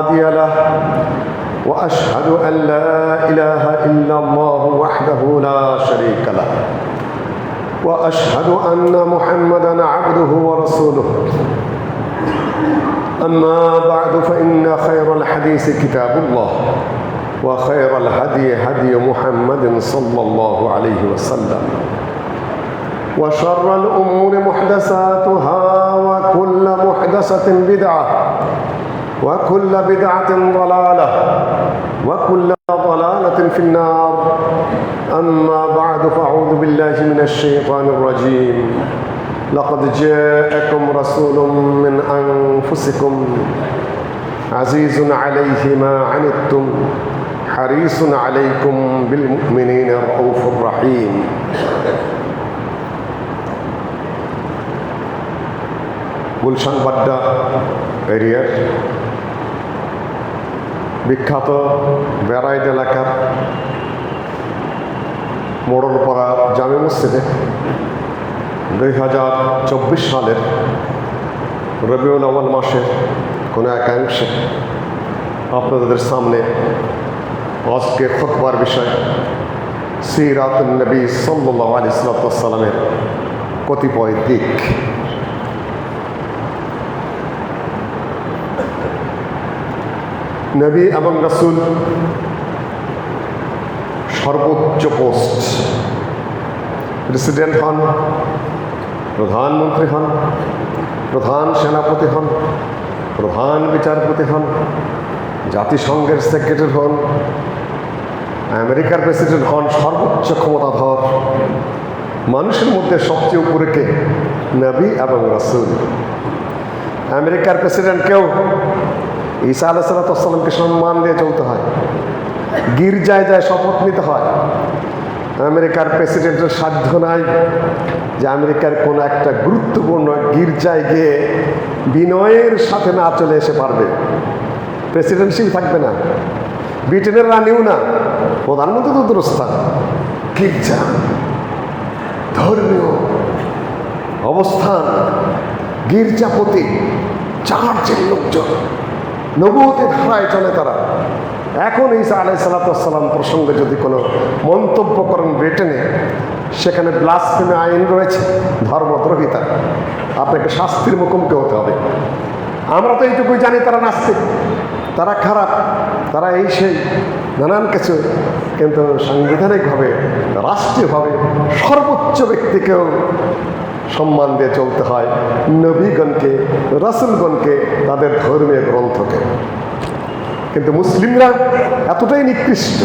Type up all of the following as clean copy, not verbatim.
هادي له وأشهد أن لا إله إلا الله وحده لا شريك له وأشهد أن محمدا عبده ورسوله أما بعد فإن خير الحديث كتاب الله وخير الهدي هدي محمد صلى الله عليه وسلم وشر الأمور محدثاتها وكل محدثة بدعة وكل بدعة ضلالة وكل ضلالة في النار أما بعد فأعوذ بالله من الشيطان الرجيم لقد جاءكم رسول من أنفسكم عزيز عليه ما عنتم حريص عليكم بالمؤمنين رؤوف رحيم গুলশান বাড্ডা এরিয়ার বিখ্যাত বেড়াইদ এলাকার মোড়লপাড়া জামে মসজিদে 2024 সালের রবিউল আউয়াল মাসের কোনো একাংশে আপনাদের সামনে আজকে খুতবার বিষয় সিরাতুন নবী সাল্লাল্লাহু আলাইহি ওয়াসাল্লামের কতিপয় দিক। নবী এবং রাসূল সর্বোচ্চ পোস্ট, প্রেসিডেন্ট হন, প্রধানমন্ত্রী হন, প্রধান সেনাপতি হন, প্রধান বিচারপতি হন, জাতিসংঘের সেক্রেটারি হন, আমেরিকার প্রেসিডেন্ট হন, সর্বোচ্চ ক্ষমতাধর মানুষের মধ্যে সবচেয়ে উপরে কে? নবী এবং রাসূল। আমেরিকার প্রেসিডেন্টকেও ঈসা আলাইহিস সালামকে সম্মান দিয়ে চলতে হয়, গির্জায় যায় শপথ নিতে হয়। আমেরিকার প্রেসিডেন্টের সাধ্য নাই যে আমেরিকার কোনো একটা গুরুত্বপূর্ণ গির্জায় গিয়ে বিনয়ের সাথে না চলে এসে পারবে, প্রেসিডেন্টশিপ থাকবে না। ব্রিটেনের রানীও না, প্রধানমন্ত্রী তো দূরস্থান। গির্জা, ধর্মীয় অবস্থান, গির্জাপতি, চার্চের লোকজন, নবুয়তের ধারায় চলে তারা। এখন ঈসা আলাইহিস সালাম প্রসঙ্গে যদি কোনো মন্তব্য করেন ব্রিটেনে, সেখানে ব্লাসফেমি আইন রয়েছে, ধর্মদ্রোহিতা, আপনাকে শাস্তির মুখোমুখি হতে হবে। আমরা তো এইটুকুই জানি তারা নাস্তিক, তারা খারাপ, তারা এই সেই নানান কিছু, কিন্তু সাংবিধানিকভাবে রাষ্ট্রীয়ভাবে সর্বোচ্চ ব্যক্তিকেও সম্মান দিয়ে চলতে হয়, নবীগণকে, রাসূলগণকে, তাদের ধর্মীয় গ্রন্থকে। কিন্তু মুসলিমরা এতটাই নিকৃষ্ট,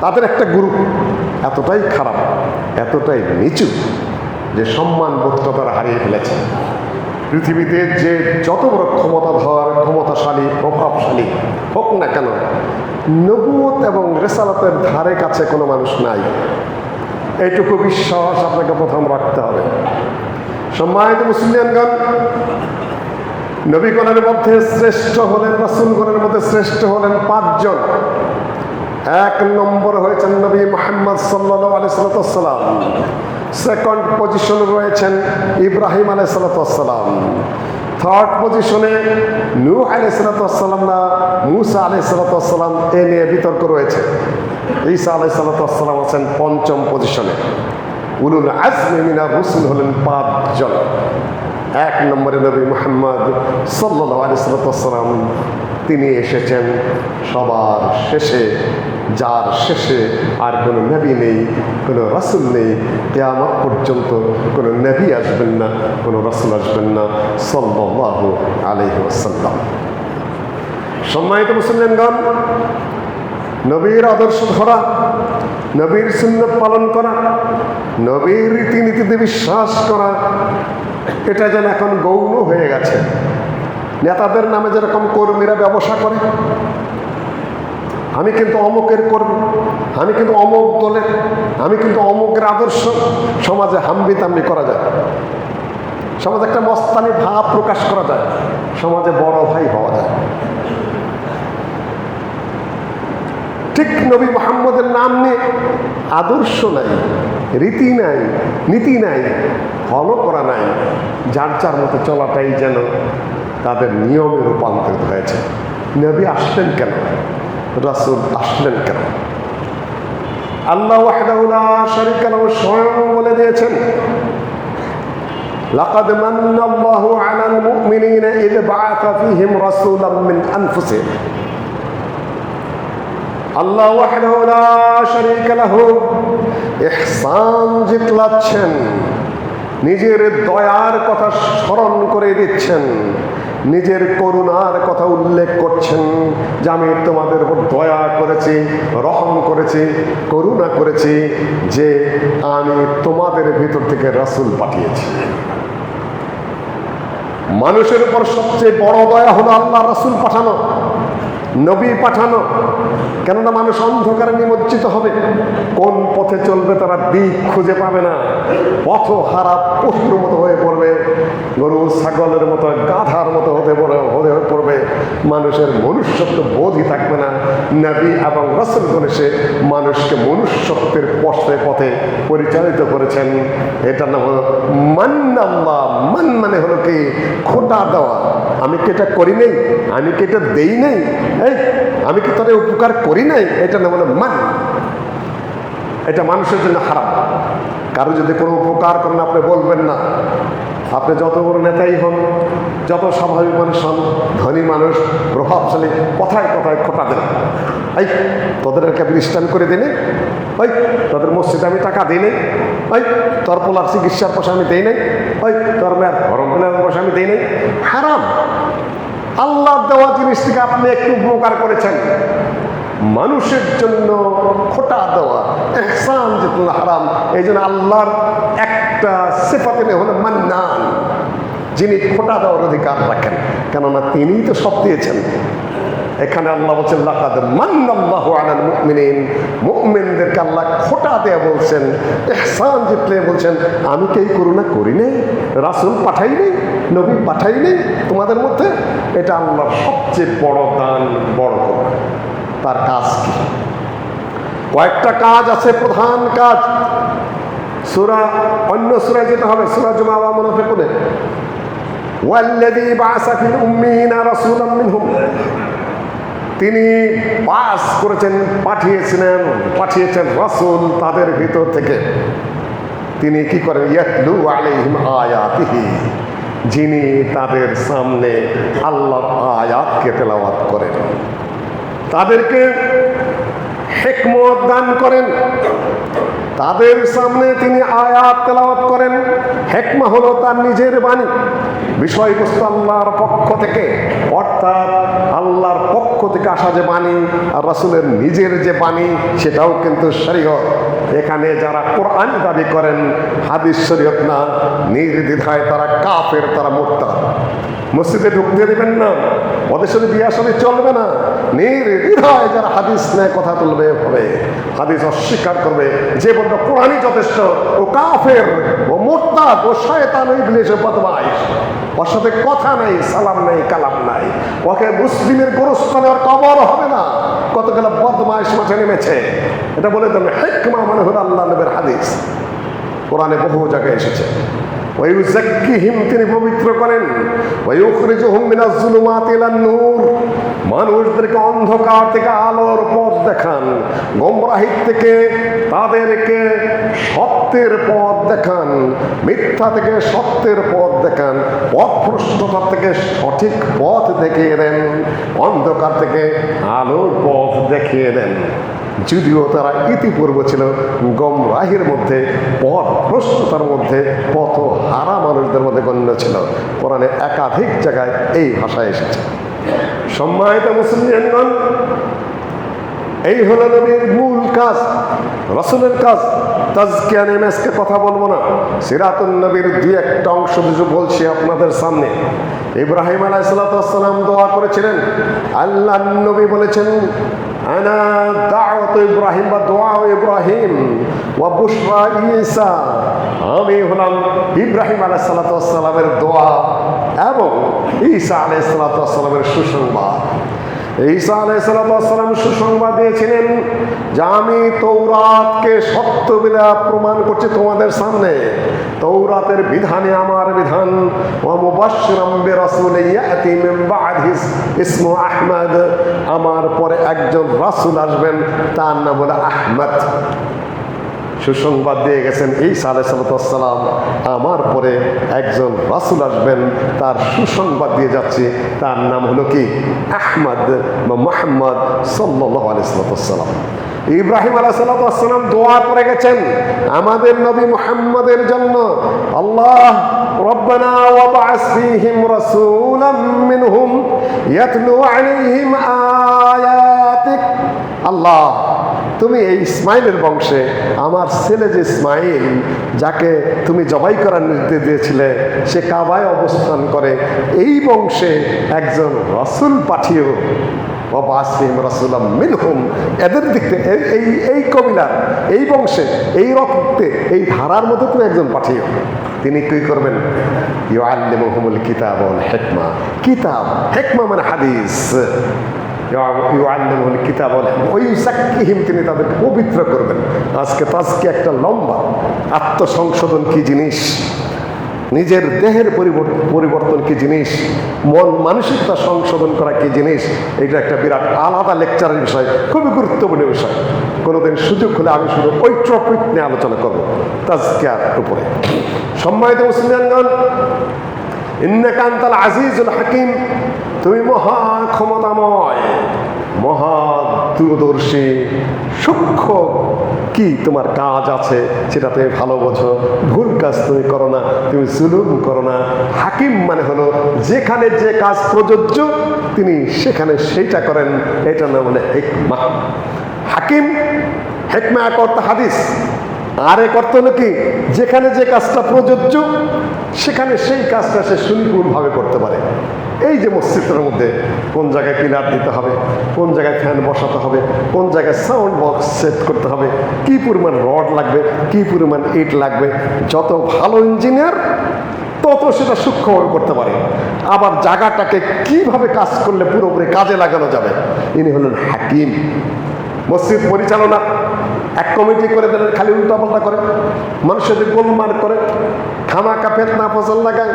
তাদের একটা গ্রুপ এতটাই খারাপ, এতটাই নিচু যে সম্মান বোধটা তারা হারিয়ে ফেলেছে। পৃথিবীতে যে যত বড় ক্ষমতাধর, ক্ষমতাশালী, প্রভাবশালী হোক না কেন, নবুয়ত এবং রিসালাতের ধারে কাছে কোনো মানুষ নাই। এইটুকু বিশ্বাস আপনাকে প্রথম রাখতে হবে। সম্মানিত মুসলিমগণ, নবীগণের মধ্যে শ্রেষ্ঠ হলেন, রাসূলগণের মধ্যে শ্রেষ্ঠ হলেন 5 জন। 1 নম্বর হয়েছেন নবী মুহাম্মদ সাল্লাল্লাহু আলাইহি ওয়াসাল্লাম। সেকেন্ড পজিশনে রয়েছেন ইব্রাহিম আলাইহিস সালাম। থার্ড পজিশনে নূহ আলাইহিস সালাম না মুসা আলাইহিস সালাম, এ নিয়ে বিতর্ক রয়েছে। ঈসা আলাইহিস সালাম আছেন 5ম পজিশনে। উলুল আজমি মিনার রাসূল হলেন 5 জন। 1 নম্বরে নবী মুহাম্মদ সাল্লাল্লাহু আলাইহি ওয়াসাল্লাম, তিনি এসেছেন সবার শেষে, যার শেষে আর কোনো নবী নেই, কোনো রাসূল নেই। কিয়ামত পর্যন্ত কোনো নবী আসবেন না, কোনো রাসূল আসবেন না, সাল্লাল্লাহু আলাইহি ওয়াসাল্লাম। সম্মানিত মুসলিমগণ, নবীর আদর্শ ধরা, নবীর সুন্নাত পালন করা, নবীর রীতিনীতিতে বিশ্বাস করা, এটা যেন এখন গৌণ হয়ে গেছে। নেতাদের নামে যেরকম কর্মীরা ব্যবসা করে, আমি কিন্তু অমুকের কর্মী, আমি কিন্তু অমুক দলের, আমি কিন্তু অমুকের আদর্শ, সমাজে হাম্বিতাম্বি করা যায়, সমাজে একটা মস্তানি ভাব প্রকাশ করা যায়, সমাজে বড় ভাই হওয়া যায়। ঠিক নবী মুহাম্মদের নাম নিয়ে আদর্শ নাই, রীতি নাই, নীতি নাই, ফলো করা নাই, যার যার মতো চলাটাই যেন তাদের নিয়মে রূপান্তরিত হয়েছে। নবী আসলেন কেন, রাসূল আসলেন কেন? আল্লাহ ওয়াহদাহু লা শারীকা লাহু স্বয়ং বলে দিয়েছেন, লাকাদ মান্নাল্লাহু আলাল মুমিনিনা ইয বাআসা ফীহিম রাসূলাম মিন আনফুসিহিম। আল্লাহ ওয়াহদাহু লা শারীকা লাহু ইহসান জিতলাচ্ছেন, নিজের দয়ার কথা স্মরণ করে দিচ্ছেন, নিজের করুণার কথা উল্লেখ করছেন যে আমি তোমাদের উপর দয়া করেছি, রহম করেছি, করুণা করেছি, যে আমি তোমাদের ভিতর থেকে রাসূল পাঠিয়েছি। মানুষের উপর সবচেয়ে বড় দয়া হলো আল্লাহ রাসূল পাঠানো, নবী পাঠানো। কেননা মানুষ অন্ধকারে নিমজ্জিত হবে, কোন পথে চলবে তারা দিক খুঁজে পাবে না, পথ হারা পশুর মতো হয়ে পড়বে, গরু ছাগলের মতো গাধার মতো হতে পড়বে। মানুষের মনুষ্যত্ব বোধই থাকবে না। নবী এবং রাসূলগণ এসে মানুষকে মনুষ্যত্বের পথে পথে পরিচালিত করেছেন। এটার নাম হলো মান্নাল্লাহ। মান মানে হলো কি, খোটা দেওয়া। আমি কি এটা করি নাই, আমি কি এটা দেই নাই, এই আমি কি তাদের উপকার করি নাই, এটা নাম হলো মান। এটা মানুষের জন্য হারাম। কারো যদি কোনো উপকার করেন আপনি বলবেন না। আপনি যত বড় নেতাই হন, যত স্বাভাবিক মানুষ হন, ধনী মানুষ, প্রভাবশালী, কথায় কথায় খোটা দেন। এই তোদেরকে খ্রিস্টান করে দিনে, ওই তোদের মসজিদে আমি টাকা দিই নাই, ওই তোর পোলার চিকিৎসার পয়সা আমি দিই নাই, ওই তোর মেয়ের গরম পেলার পয়সা আমি দিই নাই। হারাম। আল্লাহ দেওয়া জিনিস থেকে আপনি একটু উপকার করেছেন, মানুষের জন্য খোটা দেওয়া, ইহসান যেগুলো হারাম। এই জন্য আল্লাহর একটা সিফাতে হলো মান্নান, যিনি খোটা দেওয়ার অধিকার রাখেন, কেননা তিনিই তো সব দিয়েছেন। এখানে আল্লাহ বলছেন লাকাদ মান্নাল্লাহু আলাল মুমিনিন, মুমিনদেরকে আল্লাহ খোটা দেয়া বলছেন, ইহসান জিতলে বলছেন আমি কি করুণা করি নাই, রাসূল পাঠাই নাই, নবী পাঠাই নাই তোমাদের মধ্যে। এটা আল্লাহর সবচেয়ে বড় দান, বড় করুণা। তার কাজ কি? কয়েকটা কাজ আছে, প্রধান কাজ। সূরা, অন্য সূরায় যেতে হবে, সূরা জুমা বা মুনাফিকুনে, ওয়াল্লাযী বাআসা ফিল উম্মিয়িনা রাসূলাম মিনহুম, তিনি পাস করেছেন, পাঠিয়েছেন রাসূল তাদের ভিতর থেকে। তিনি কি করেন? ইয়াতলু আলাইহিম আয়াতিহি, যিনি তাদের সামনে আল্লাহর আয়াতকে তেলাওয়াত করেন, তাদেরকে হিকমত দান করেন। তাদের সামনে তিনি আয়াত তেলাওয়াত করেন। হিকমা হলো তার নিজের বাণী, বিষয়বস্তু আল্লাহর পক্ষ থেকে, অর্থাৎ আল্লাহর পক্ষ থেকে আসা যে বাণী আর রাসূলের নিজের যে বাণী, সেটাও কিন্তু শরীয়ত। এখানে যারা কোরআন দাবি করেন, হাদিস শরীয়ত না, নির্দ্বিধায় তারা কাফের, তারা মুরতাদ। মসজিদে ঢুকতে দেবেন না, ওদের সাথে বিয়ে আসলে চলবে না। নির্দ্বিধায় যারা হাদিস নেয় কথা তুলবে হবে, হাদিস অস্বীকার করবে, যে বলবে কোরআনই যথেষ্ট, ও কাফের, ও মুরতাদ, ও শয়তান, ও ইবলিস, ও বদমাইশ। ওর সাথে কথা নাই, সালাম নাই, কালাম নাই। ওকে মুসলিমের গোরস্থানে ওর কবর হবে না। কতগুলো বদমাইশ মাঠে নেমেছে। এটা বলে দেবে হিকমা মানে হলো আল্লাহ নবীর হাদিস, কোরআনে বহু জায়গায় এসেছে। ওয়ায়ুযাক্কিহিম, তিনি পবিত্র করেন। ওয়ায়ুখরিজুহুম মিনাজ যুলুমাতি ইলান নূর, মানুষদেরকে অন্ধকার থেকে আলোর পথ দেখান, গোমরাহির থেকে তাদেরকে সত্যের পথ দেখান, মিথ্যা থেকে সত্যের পথ দেখান, পথভ্রষ্টতা থেকে সঠিক পথ দেখিয়ে দেন, অন্ধকার থেকে আলোর পথ দেখিয়ে দেন। যদিও তারা ইতিপূর্বে ছিল গোমরাহির মধ্যে, পথভ্রষ্টতার মধ্যে, পথ হারা মানুষদের মধ্যে গণ্য ছিল। কোরআনে একাধিক জায়গায় এই ভাষা এসেছে। সম্মানিত মুসলিমগণ, এই হলো নবীর মূল কাজ, রাসূলের কাজ। তাজকিয়া নিয়ে আজকে কথা বলবো না, সিরাতুন নবীর দুই একটা অংশ কিছু বলছি আপনাদের সামনে। ইব্রাহিম আলাইহিস সালাম দোয়া করেছিলেন, আল্লাহ নবী বলেছেন, আনা দাওয়াত ইব্রাহিম বা দোয়া ইব্রাহিম ওয়া বুশরা ঈসা, আমি হলাম ইব্রাহিম আলাইহিস সালামের দোয়া এবং ঈসা আলাইহিস সালামের সুসংবাদ। ঈসা আলাইহিস সালাম সুসংবাদ দিয়েছিলেন যে আমি তৌরাতকে সত্য বলে প্রমাণ করছি তোমাদের সামনে, তৌরাতের বিধানে আমার বিধান, ওয়া মুবাশশিরাম বিরাসূলিন ইয়াতি মিন বা'দি ইসমু আহমদ, আমার পরে একজন রাসূল আসবেন, তার নাম হলো আহমদ। সুসংবাদ দিয়ে গেছেন ঈসা আলাইহিস সালাম, আমার পরে একজন রাসূল আসবেন, তার সুসংবাদ দিয়ে যাচ্ছে, তার নাম হলো কি? আহমদ বা মুহাম্মদ সাল্লাল্লাহু আলাইহি ওয়াসাল্লাম। ইব্রাহিম আলাইহিস সালাম দোয়া করে গেছেন আমাদের নবী মুহাম্মদের জন্য, আল্লাহ রব্বানা ওয়াবআস ফীহিম রাসূলাম মিনহুম ইয়াতলু আলাইহিম আয়াতিক, আল্লাহ তুমি এই ইসমাইলের বংশে আমার ছেলে যে ইসমাইল, যাকে তুমি জবাই করার নির্দেশ দিয়েছিলে, সে কাবায় অবস্থান করে, এই বংশে একজন রাসূল পাঠিও, ওয়াবাসিম রাসূলাম মিনহুম, এদের দিক থেকে এই কবিলার, এই বংশে, এই রক্তে, এই ধারার মধ্যে তুমি একজন পাঠিও। তিনি কি করবেন? ইউআল্লিমুহুমুল কিতাব ওয়াল হিকমা, কিতাব হিকমা মানে হাদিস, ইউআল্লিমুহুল কিতাব ওয়াল হিকমা ওয়া ইউযাক্কিহিম, তিনি তাদেরকে পবিত্র করবেন। আজকে তাজকিয়া একটা লম্বা, আত্মসংশোধন কি জিনিস, নিজের দেহের পরিবর্তন কি জিনিস, মন মানসিকতা সংশোধন করা কি জিনিস, এটা একটা বিরাট আলাদা লেকচারের বিষয়, খুবই গুরুত্বপূর্ণ বিষয়। কোনোদিন সুযোগ হলে আমি শুধু ওই টপিক নিয়ে আলোচনা করব, তাজকিয়ার উপরে। সম্মানিত মুসলিমগণ, ইন্নাকা আনতাল আজিজুল হাকিম, তুমি মহা ক্ষমতাময়, মহা দূরদর্শী, সূক্ষ্ম কি তোমার কাজ আছে সেটা তুমি ভালো বোঝো, ভুল কাজ তুমি করো না, তুমি জুলুম করো না। হাকিম মানে হলো যেখানে যে কাজ প্রযোজ্য তিনি সেখানে সেইটা করেন, এটা না মানে হিকমা। হাকিম, হিকমা এক অর্থ হাদিস, আর এক অর্থ হলো কি, যেখানে যে কাজটা প্রযোজ্য সেখানে সেই কাজটা সে সুনিপুণভাবে করতে পারে। এই যে মসজিদের মধ্যে কোন জায়গায় পিলার দিতে হবে, কোন জায়গায় ফ্যান বসাতে হবে, কোন জায়গায় সাউন্ড বক্স সেট করতে হবে, কি পরিমাণ রড লাগবে, কি পরিমাণ ইট লাগবে, যত ভালো ইঞ্জিনিয়ার তত সেটা সূক্ষ্মভাবে করতে পারে। আবার জায়গাটাকে কিভাবে কাজ করলে পুরোপুরি কাজে লাগানো যাবে, ইনি হলেন হাকিম। মসজিদ পরিচালনা এক কমিটি করে দিলেন, খালি উল্টাপাল্টা করে, মানুষের গোলমাল করে, খামাকা ফেতনা ফসল লাগায়,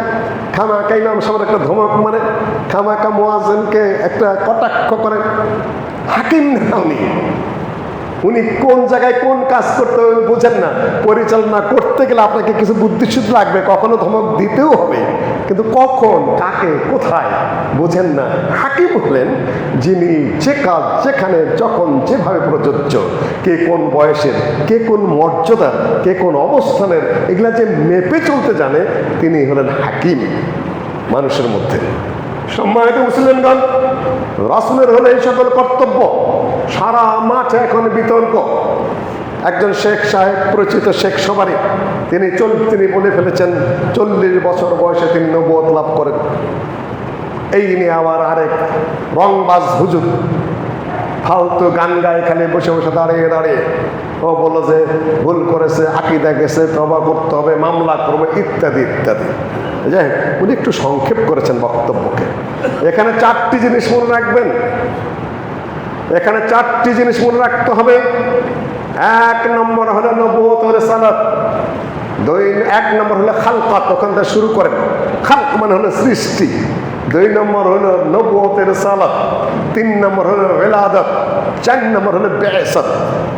খামাকা ইমাম সাহেবের একটা ধমক মারে, খামাকা মুয়াজ্জিনকে একটা কটাক্ষ করে। হাকিম না উনি কোন জায়গায় কোন কাজ করতে হবে বুঝেন না। পরিচালনা করতে গেলে আপনাকে কিছু বুদ্ধিশুদ্ধ লাগবে, কখনো ধমক দিতেও হবে, কিন্তু কখন, কাকে, কোথায় বুঝেন না। হাকিম হলেন যিনি যে কাজ যেখানে যখন যেভাবে প্রযোজ্য, কে কোন বয়সের, কে কোন মর্যাদার, কে কোন অবস্থানের, এগুলা যে মেপে চলতে জানে, তিনি হলেন হাকিম মানুষের মধ্যে। সম্মানিত মুসলিমগণ, রাসূলের হলো এই সকল কর্তব্য। সারা মাঠে এখন বিতর্ক। একজন শেখ সাহেব, পরিচিত শেখ সবারই, তিনি বলে ফেলেছেন 40 বছর বয়সে তিনি নবুয়ত লাভ করেন। এই নিয়ে আবার আরেক রংবাজ হুজুর ফালতু গান গায়ে খালি বসে বসে দাঁড়িয়ে দাঁড়িয়ে ও বলল যে ভুল করেছে, আকীদা গেছে, তওবা করতে হবে, মামলা করবে, ইত্যাদি ইত্যাদি। যাই হোক, উনি একটু সংক্ষেপ করেছেন বক্তব্যকে। এখানে 4টি জিনিস মনে রাখবেন, এখানে 4টি জিনিস মনে রাখতে হবে। 1 নম্বর হলো নবুয়ত ও রিসালাত, 1 নম্বর হলো খালকাত, ওখান থেকে শুরু করেন। খালক মানে হলো সৃষ্টি, 2 নম্বর হলো নবুয়ত ও রিসালাত, 3 নম্বর হলো ইলাদাত, 4 নম্বর হলো বিআসাত।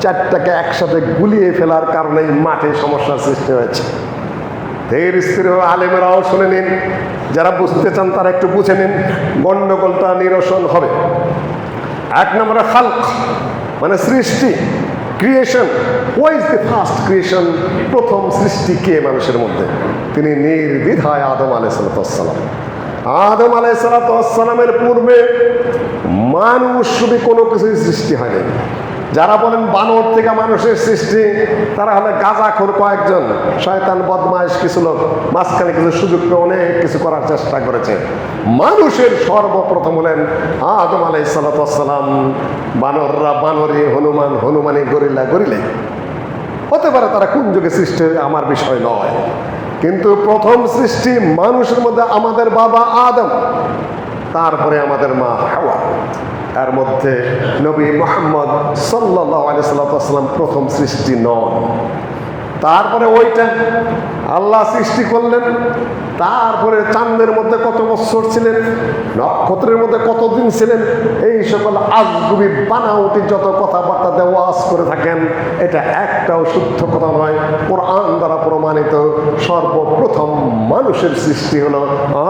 4টাকে একসাথে গুলিয়ে ফেলার কারণে মাঠে সমস্যার সৃষ্টি হয়েছে। ধীর স্থির আলেমেরাও শুনে নিন, যারা বুঝতে চান তারা একটু বুঝে নিন, গন্ডগোলটা নিরসন হবে। 1 নম্বরে খালক মানে সৃষ্টি, creation. What is the first creation? প্রথম সৃষ্টি কে মানুষের মধ্যে? তিনি নির্দ্বিধায় আদম আলাইহিস সালাম। আদম আলাইহিস সালামের পূর্বে মানুষ শুধু কোনো কিছুই সৃষ্টি হয়নি। যারা বলেন বানর থেকে মানুষের সৃষ্টি, তারা হলে গাঁজাখোর কয়েকজন শয়তান বদমাইশ কিছু লোক, মাঝখানে কিছু সুযোগ পেয়ে অনেক কিছু করার চেষ্টা করেছে। মানুষের সর্বপ্রথম হলেন আদম আলাইহিস সালাম। বানররা বানরে, হনুমান হনুমানে, গরিলা গরিলে। হতে পারে তারা কোন যুগে সৃষ্টি আমার বিষয় নয়, কিন্তু প্রথম সৃষ্টি মানুষের মধ্যে আমাদের বাবা আদম, তারপরে আমাদের মা হাওয়া। এর মধ্যে নবী মুহাম্মদ সাল্লাল্লাহু আলাইহি ওয়াসাল্লাম প্রথম সৃষ্টি নন। তারপরে ওইটা আল্লাহ সৃষ্টি করলেন। তারপরে চাঁদের মধ্যে কত বছর ছিলেন, নক্ষত্রের মধ্যে কতদিন ছিলেন, এই সকল আজগুবি বানাউটি যত কথাবার্তা দেওয়াজ করে থাকেন, এটা একটাও শুদ্ধ কথা নয়। কোরআন দ্বারা প্রমাণিত সর্বপ্রথম মানুষের সৃষ্টি হলো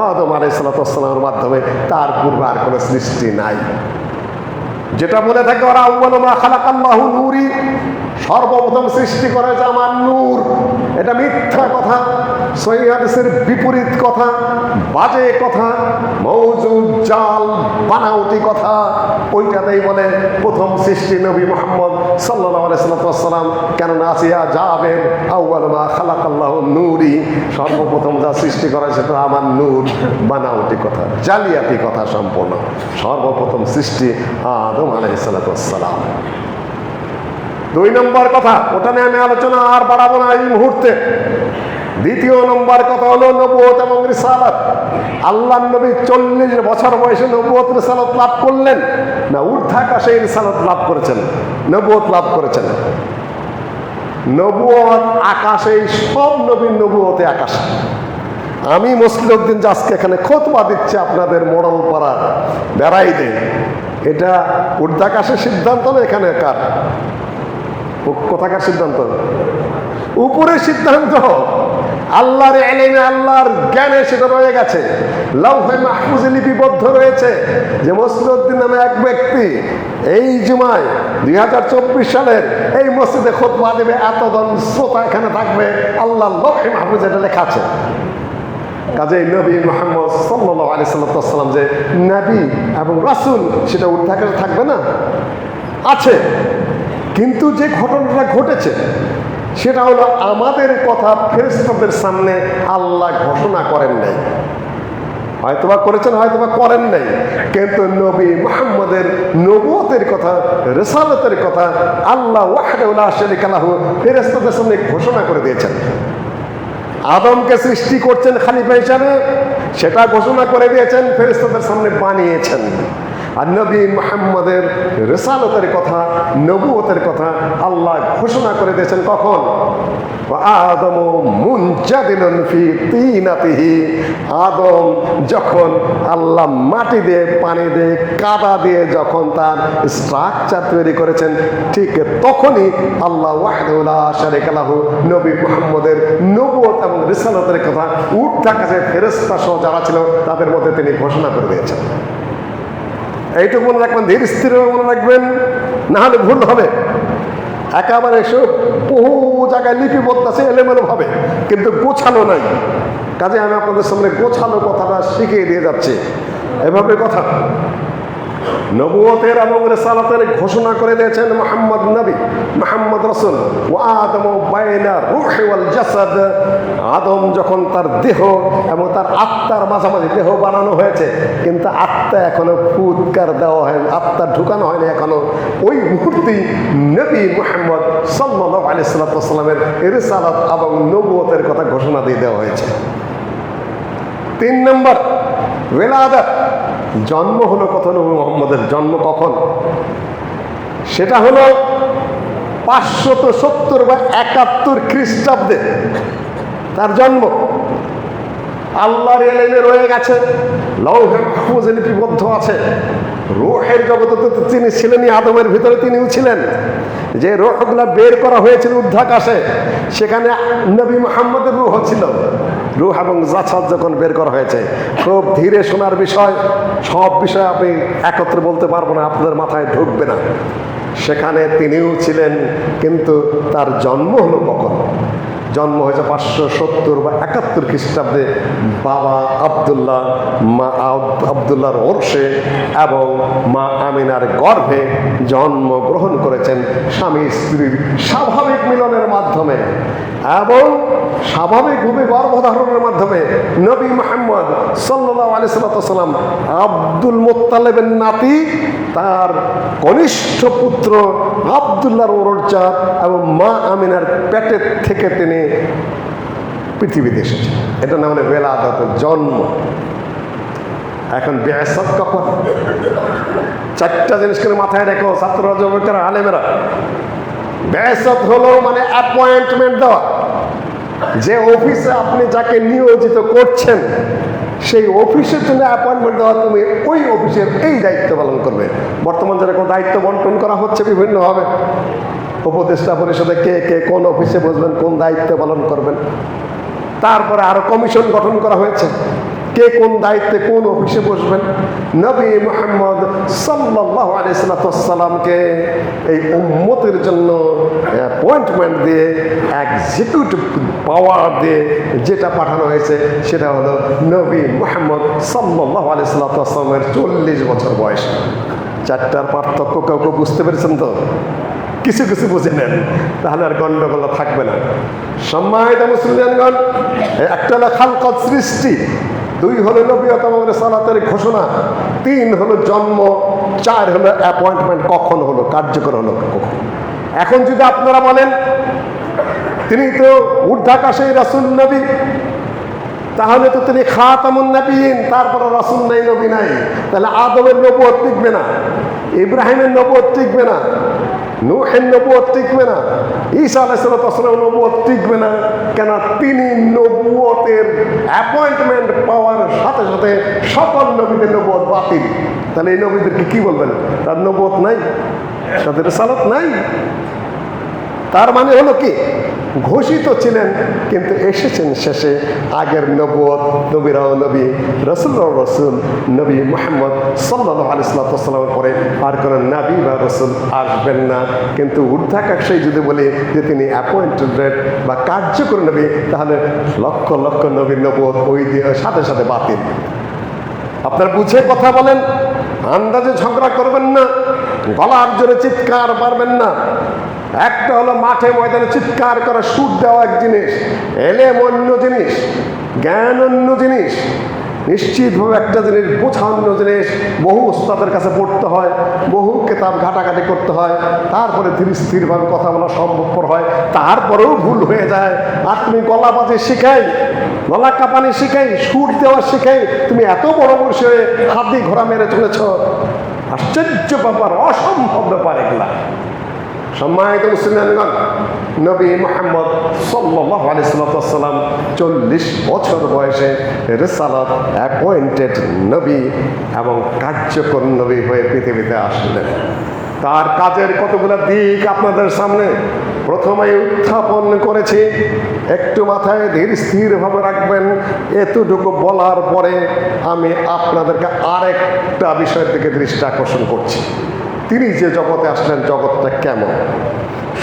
আদম আলাইহিস সালামের মাধ্যমে, তার পূর্বে আর কোনো সৃষ্টি নাই। যেটা বলে থাকে ওরা আউয়ালু মা খালাকাল্লাহু নূরি, সর্বপ্রথম সৃষ্টি করেছে আমার নূর, এটা মিথ্যা কথা, সহিহ হাদিসের বিপরীত কথা, বাজে কথা, মওজুদ জাল বানাউটি কথা। ওইটাতেই বলে প্রথম সৃষ্টি নবী মুহাম্মদ সাল্লাল্লাহু আলাইহি ওয়াসাল্লাম। কেননা আসিয়া জাবের আউয়ালু মা খালাকাল্লাহু নূরি, সর্বপ্রথম যা সৃষ্টি করা সেটা আমার নূর, বানাউটি কথা, জালিয়াতি কথা সম্পূর্ণ। সর্বপ্রথম সৃষ্টি আদম আলাইহিস সালাম। 2 নম্বর কথা, ওটা নিয়ে আমি আলোচনা আর বাড়াবো না এই মুহূর্তে। 2 নম্বর কথা হলো নবুয়ত এবং রিসালাত। আল্লাহর নবী 40 বছর বয়সে নবুয়ত রিসালাত লাভ করলেন না ঊর্ধ্বাকাশে রিসালাত লাভ করেছেন, নবুয়ত লাভ করেছেন? নবুয়ত আকাশেই, সব নবীর নবুয়তে আকাশে। আমি মসলিউদ্দিন আজকে এখানে খুতবা দিচ্ছি আপনাদের মোড়ল পাড়ার বেড়াই দে, এটা ঊর্ধ্বাকাশের সিদ্ধান্ত না, এখানে কার কোথাকার সিদ্ধান্ত? উপরের সিদ্ধান্ত। আল্লাহর ইলমে, আল্লাহর জ্ঞানে সেটা রয়ে গেছে, লাউহে মাহফুজে লিপিবদ্ধ রয়েছে যে মসলিউদ্দিন নামে এক ব্যক্তি এই জুমায় 2024 সালের এই মসজিদে খুতবা দেবে, এতজন শ্রোতা এখানে থাকবে, আল্লাহর লাউহে মাহফুজে এটা লেখা আছে। কাজেই নবী মুহাম্মদ সাল্লাল্লাহু আলাইহি সাল্লাম যে নবী এবং রাসূল, সেটা ঊর্ধ্বাকাশে থাকবে না? আছে, কিন্তু যে ঘটনাটা ঘটেছে সেটা হলো আমাদের কথা ফেরেশতাদের সামনে আল্লাহ ঘোষণা করেন নাই। হয়তোবা করেছেন, হয়তোবা করেন নাই, কিন্তু নবী মুহাম্মদের নবুয়তের কথা, রিসালাতের কথা আল্লাহ ওয়াহদাহু লা শারীকা লাহু ফেরেশতাদের সামনে ঘোষণা করে দিয়েছেন। আদমকে সৃষ্টি করছেন খলিফা হিসাবে, সেটা ঘোষণা করে দিয়েছেন, ফেরেশতাদের সামনে বানিয়েছেন। আর নবী মুহাম্মদের রিসালাতের কথা, নবুয়তের কথা আল্লাহ ঘোষণা করে দিয়েছেন কখন? আদম মুনজাদিলুন ফি তিনাতিহি, আদম যখন আল্লাহ মাটি দিয়ে, পানি দিয়ে, কাদা দিয়ে যখন তার স্ট্রাকচার তৈরি করেছেন, ঠিক তখনই আল্লাহ ওয়াহদাহু লা শারীকা লাহু নবী মুহাম্মদের নবুয়ত এবং রিসালাতের কথা ঊর্ধ্বাকাশে ফেরেশতা সহ যারা ছিল তাদের মধ্যে তিনি ঘোষণা করে দিয়েছেন। এইটুকু মনে রাখবেন, ধীর স্থির মনে রাখবেন, না হলে ভুল হবে। একেবারে এসব বহু জায়গায় লিপিবদ্ধ আছে এলোমেলো ভাবে, কিন্তু গোছানো নাই। কাজে আমি আপনাদের সামনে গোছানো কথাটা শিখিয়ে দিয়ে যাচ্ছি। এভাবে কথা নবুয়তের এবং রিসালাতের ঘোষণা করে দিয়েছেন মুহাম্মদ নবী, মুহাম্মদ রাসূল। ওয়া আদম বাইনা রূহি ওয়াল জাসাদ, আদম যখন তার দেহ এবং তার আত্মার মাঝামাঝি দেহ বানানো হয়েছে, কিন্তু আত্মা এখনো ফুৎকার দেওয়া হয়নি, আত্মা ঢুকানো হয়নি এখনো। ওই মুহূর্তেই নবী মুহাম্মদ সাল্লাল্লাহু আলাইহি সাল্লামের রিসালাত এবং নবুয়তের কথা ঘোষণা দিয়ে দেওয়া হয়েছে। 3 নম্বর, ওয়েলাদাত, জন্ম হলো কত? নবী মুহাম্মদের জন্ম কখন? সেটা হলো 570 বা 71 খ্রিস্টাব্দে তার জন্ম। আল্লাহর ইলমে রয়ে গেছে, লাউহে মাহফুজে লিপিবদ্ধ আছে। রূহের জগতে তো তিনি ছিলেনই, আদমের ভিতরে তিনিও ছিলেন। যে রূহগুলা বের করা হয়েছিল ঊর্ধ্বাকাশে, সেখানে নবী মুহাম্মদের রূহ ছিল। রূহ এবং জাসাদ যখন বের করা হয়েছে, খুব ধীরে শোনার বিষয়, সব বিষয় আপনি একত্রে বলতে পারবো না, আপনাদের মাথায় ঢুকবে না। সেখানে তিনিও ছিলেন, কিন্তু তার জন্ম হলো কখন? জন্ম হয়েছে 570 বা 71 খ্রিস্টাব্দে। বাবা আব্দুল্লাহ, মা আব্দুল্লাহর ওরসে এবং মা আমিনার গর্ভে জন্মগ্রহণ করেছেন, স্বামী স্ত্রীর স্বাভাবিক মিলনের মাধ্যমে এবং স্বাভাবিকভাবে গর্ভধারণের মাধ্যমে। নবী মুহাম্মদ সাল্লাল্লাহু আলাইহি সাল্লাম আব্দুল মুত্তালিবের নাতি, তার কনিষ্ঠ পুত্র আব্দুল্লাহর ওরসজাত এবং মা আমিনার পেটের থেকে তিনি পৃথিবীতে এসেছেন। এটা না হলে বেলাদাত, জন্ম। এখন বিআসাত কখন? 4টা জিনিস করে মাথায় রেখো ছাত্ররা, যুবকেরা, আলেমেরা। বেয়াসত হলো মানে অ্যাপয়েন্টমেন্ট দেওয়া। যে অফিসে আপনি যাকে নিয়োজিত করছেন সেই অফিসের জন্য অ্যাপয়েন্টমেন্ট দেওয়া, তুমি ওই অফিসের এই দায়িত্ব পালন করবে। বর্তমান যেরকম দায়িত্ব বন্টন করা হচ্ছে বিভিন্নভাবে, উপদেষ্টা পরিষদে কে কে কোন অফিসে বসবেন, কোন দায়িত্ব পালন করবেন, তারপরে আরো কমিশন গঠন করা হয়েছে কে কোন দায়িত্বে কোন অফিসে বসবেন। নবী মুহাম্মদ সাল্লাল্লাহু আলাইহি সাল্লামকে এই উম্মতের জন্য অ্যাপয়েন্টমেন্ট দিয়ে, এক্সিকিউটিভ পাওয়ার দিয়ে যেটা পাঠানো হয়েছে সেটা হলো নবী মুহাম্মদ সাল্লাল্লাহু আলাইহি সাল্লামের 40 বছর বয়স। চারটার পার্থক্য কেউ কেউ বুঝতে পেরেছেন তো? কিছু কিছু বুঝে নেন, তাহলে আর গন্ডগোল থাকবে না। সম্মানিত মুসলিমগণ, একটা হলো খালকত সৃষ্টি, 2 হলো নবিয়ত এবং রিসালাতের ঘোষণা, 3 হলো জন্ম, 4 হলো অ্যাপয়েন্টমেন্ট কখন হলো, কার্যকর হলো কখন। এখন যদি আপনারা বলেন তিনি তো ঊর্ধ্বাকাশেই রাসূল নবী, তাহলে তো তিনি খাতামুন নবিয়্যিন, তারপরে রাসূল নাই, নবী নাই, তাহলে আদমের নবুয়ত টিকবে না, ইব্রাহিমের নবুয়ত টিকবে না, নূহের নবুয়ত টিকবে না, ঈসা আলাইহিস সালামের নবুয়ত টিকবে না। কেন? তিনি নবুয়তের অ্যাপয়েন্টমেন্ট পাওয়ার সাথে সাথে সকল নবীদের নবুয়ত বাতিল। তাহলে এই নবীদেরকে কি বলবেন? তার নবুয়ত নাই, তাদের রিসালাত নাই। তার মানে হলো কি, ঘোষিত ছিলেন কিন্তু এসেছেন শেষে। আগের নবুয়ত, নবীরাও নবী, রাসূলরাও রাসূল, নবী মুহাম্মদ সাল্লাল্লাহু আলাইহি ওয়াসাল্লামের পরে আর কোনো নবী বা রাসূল আসবেন না। কিন্তু ঊর্ধ্বাকাশে যদি বলি যে তিনি অ্যাপয়েন্টেড বা কার্যকর নবী, তাহলে লক্ষ লক্ষ নবীর নবুয়ত ওই সাথে সাথে বাতিল। আপনার বুঝে কথা বলেন, আন্দাজে ঝগড়া করবেন না, গলার জোরে চিৎকার পারবেন না। একটা হলো মাঠে ময়দানে চিৎকার করা, সুর দেওয়া এক জিনিস, এলেম অন্য জিনিস, জ্ঞান অন্য জিনিস, নিশ্চিতভাবে একটা জিনিস বোঝা অন্য জিনিস। বহু উস্তাদের কাছে পড়তে হয়, বহু কিতাব ঘাটাঘাটি করতে হয়, তারপরে ধীর স্থিরভাবে কথা বলা সম্ভবপর হয়। তারপরেও ভুল হয়ে যায়। আর তুমি গলা বাজে শিখাই, গলা কাঁপানি শিখাই, সুর দেওয়া শিখাই, তুমি এত বড় বয়সে হয়ে হাতি ঘোড়া মেরে চলেছ। আশ্চর্য ব্যাপার, অসম্ভব ব্যাপার এগুলা। সম্মানিত মুসলিমগণ, নবী মুহাম্মদ সাল্লাল্লাহু আলাইহি ওয়াসাল্লাম 40 বছর বয়সে রিসালাত, অ্যাপয়েন্টেড নবী এবং কার্যকর নবী হয়ে পৃথিবীতে আসলেন। তার কাজের কতগুলো দিক আপনাদের সামনে প্রথমেই উত্থাপন করেছি, একটু মাথায় ধীর স্থিরভাবে রাখবেন। এতটুকু বলার পরে আমি আপনাদেরকে আরেকটা বিষয়ের দিকে দৃষ্টি আকর্ষণ করছি। তিনি যে জগতে আসলেন, জগৎটা কেমন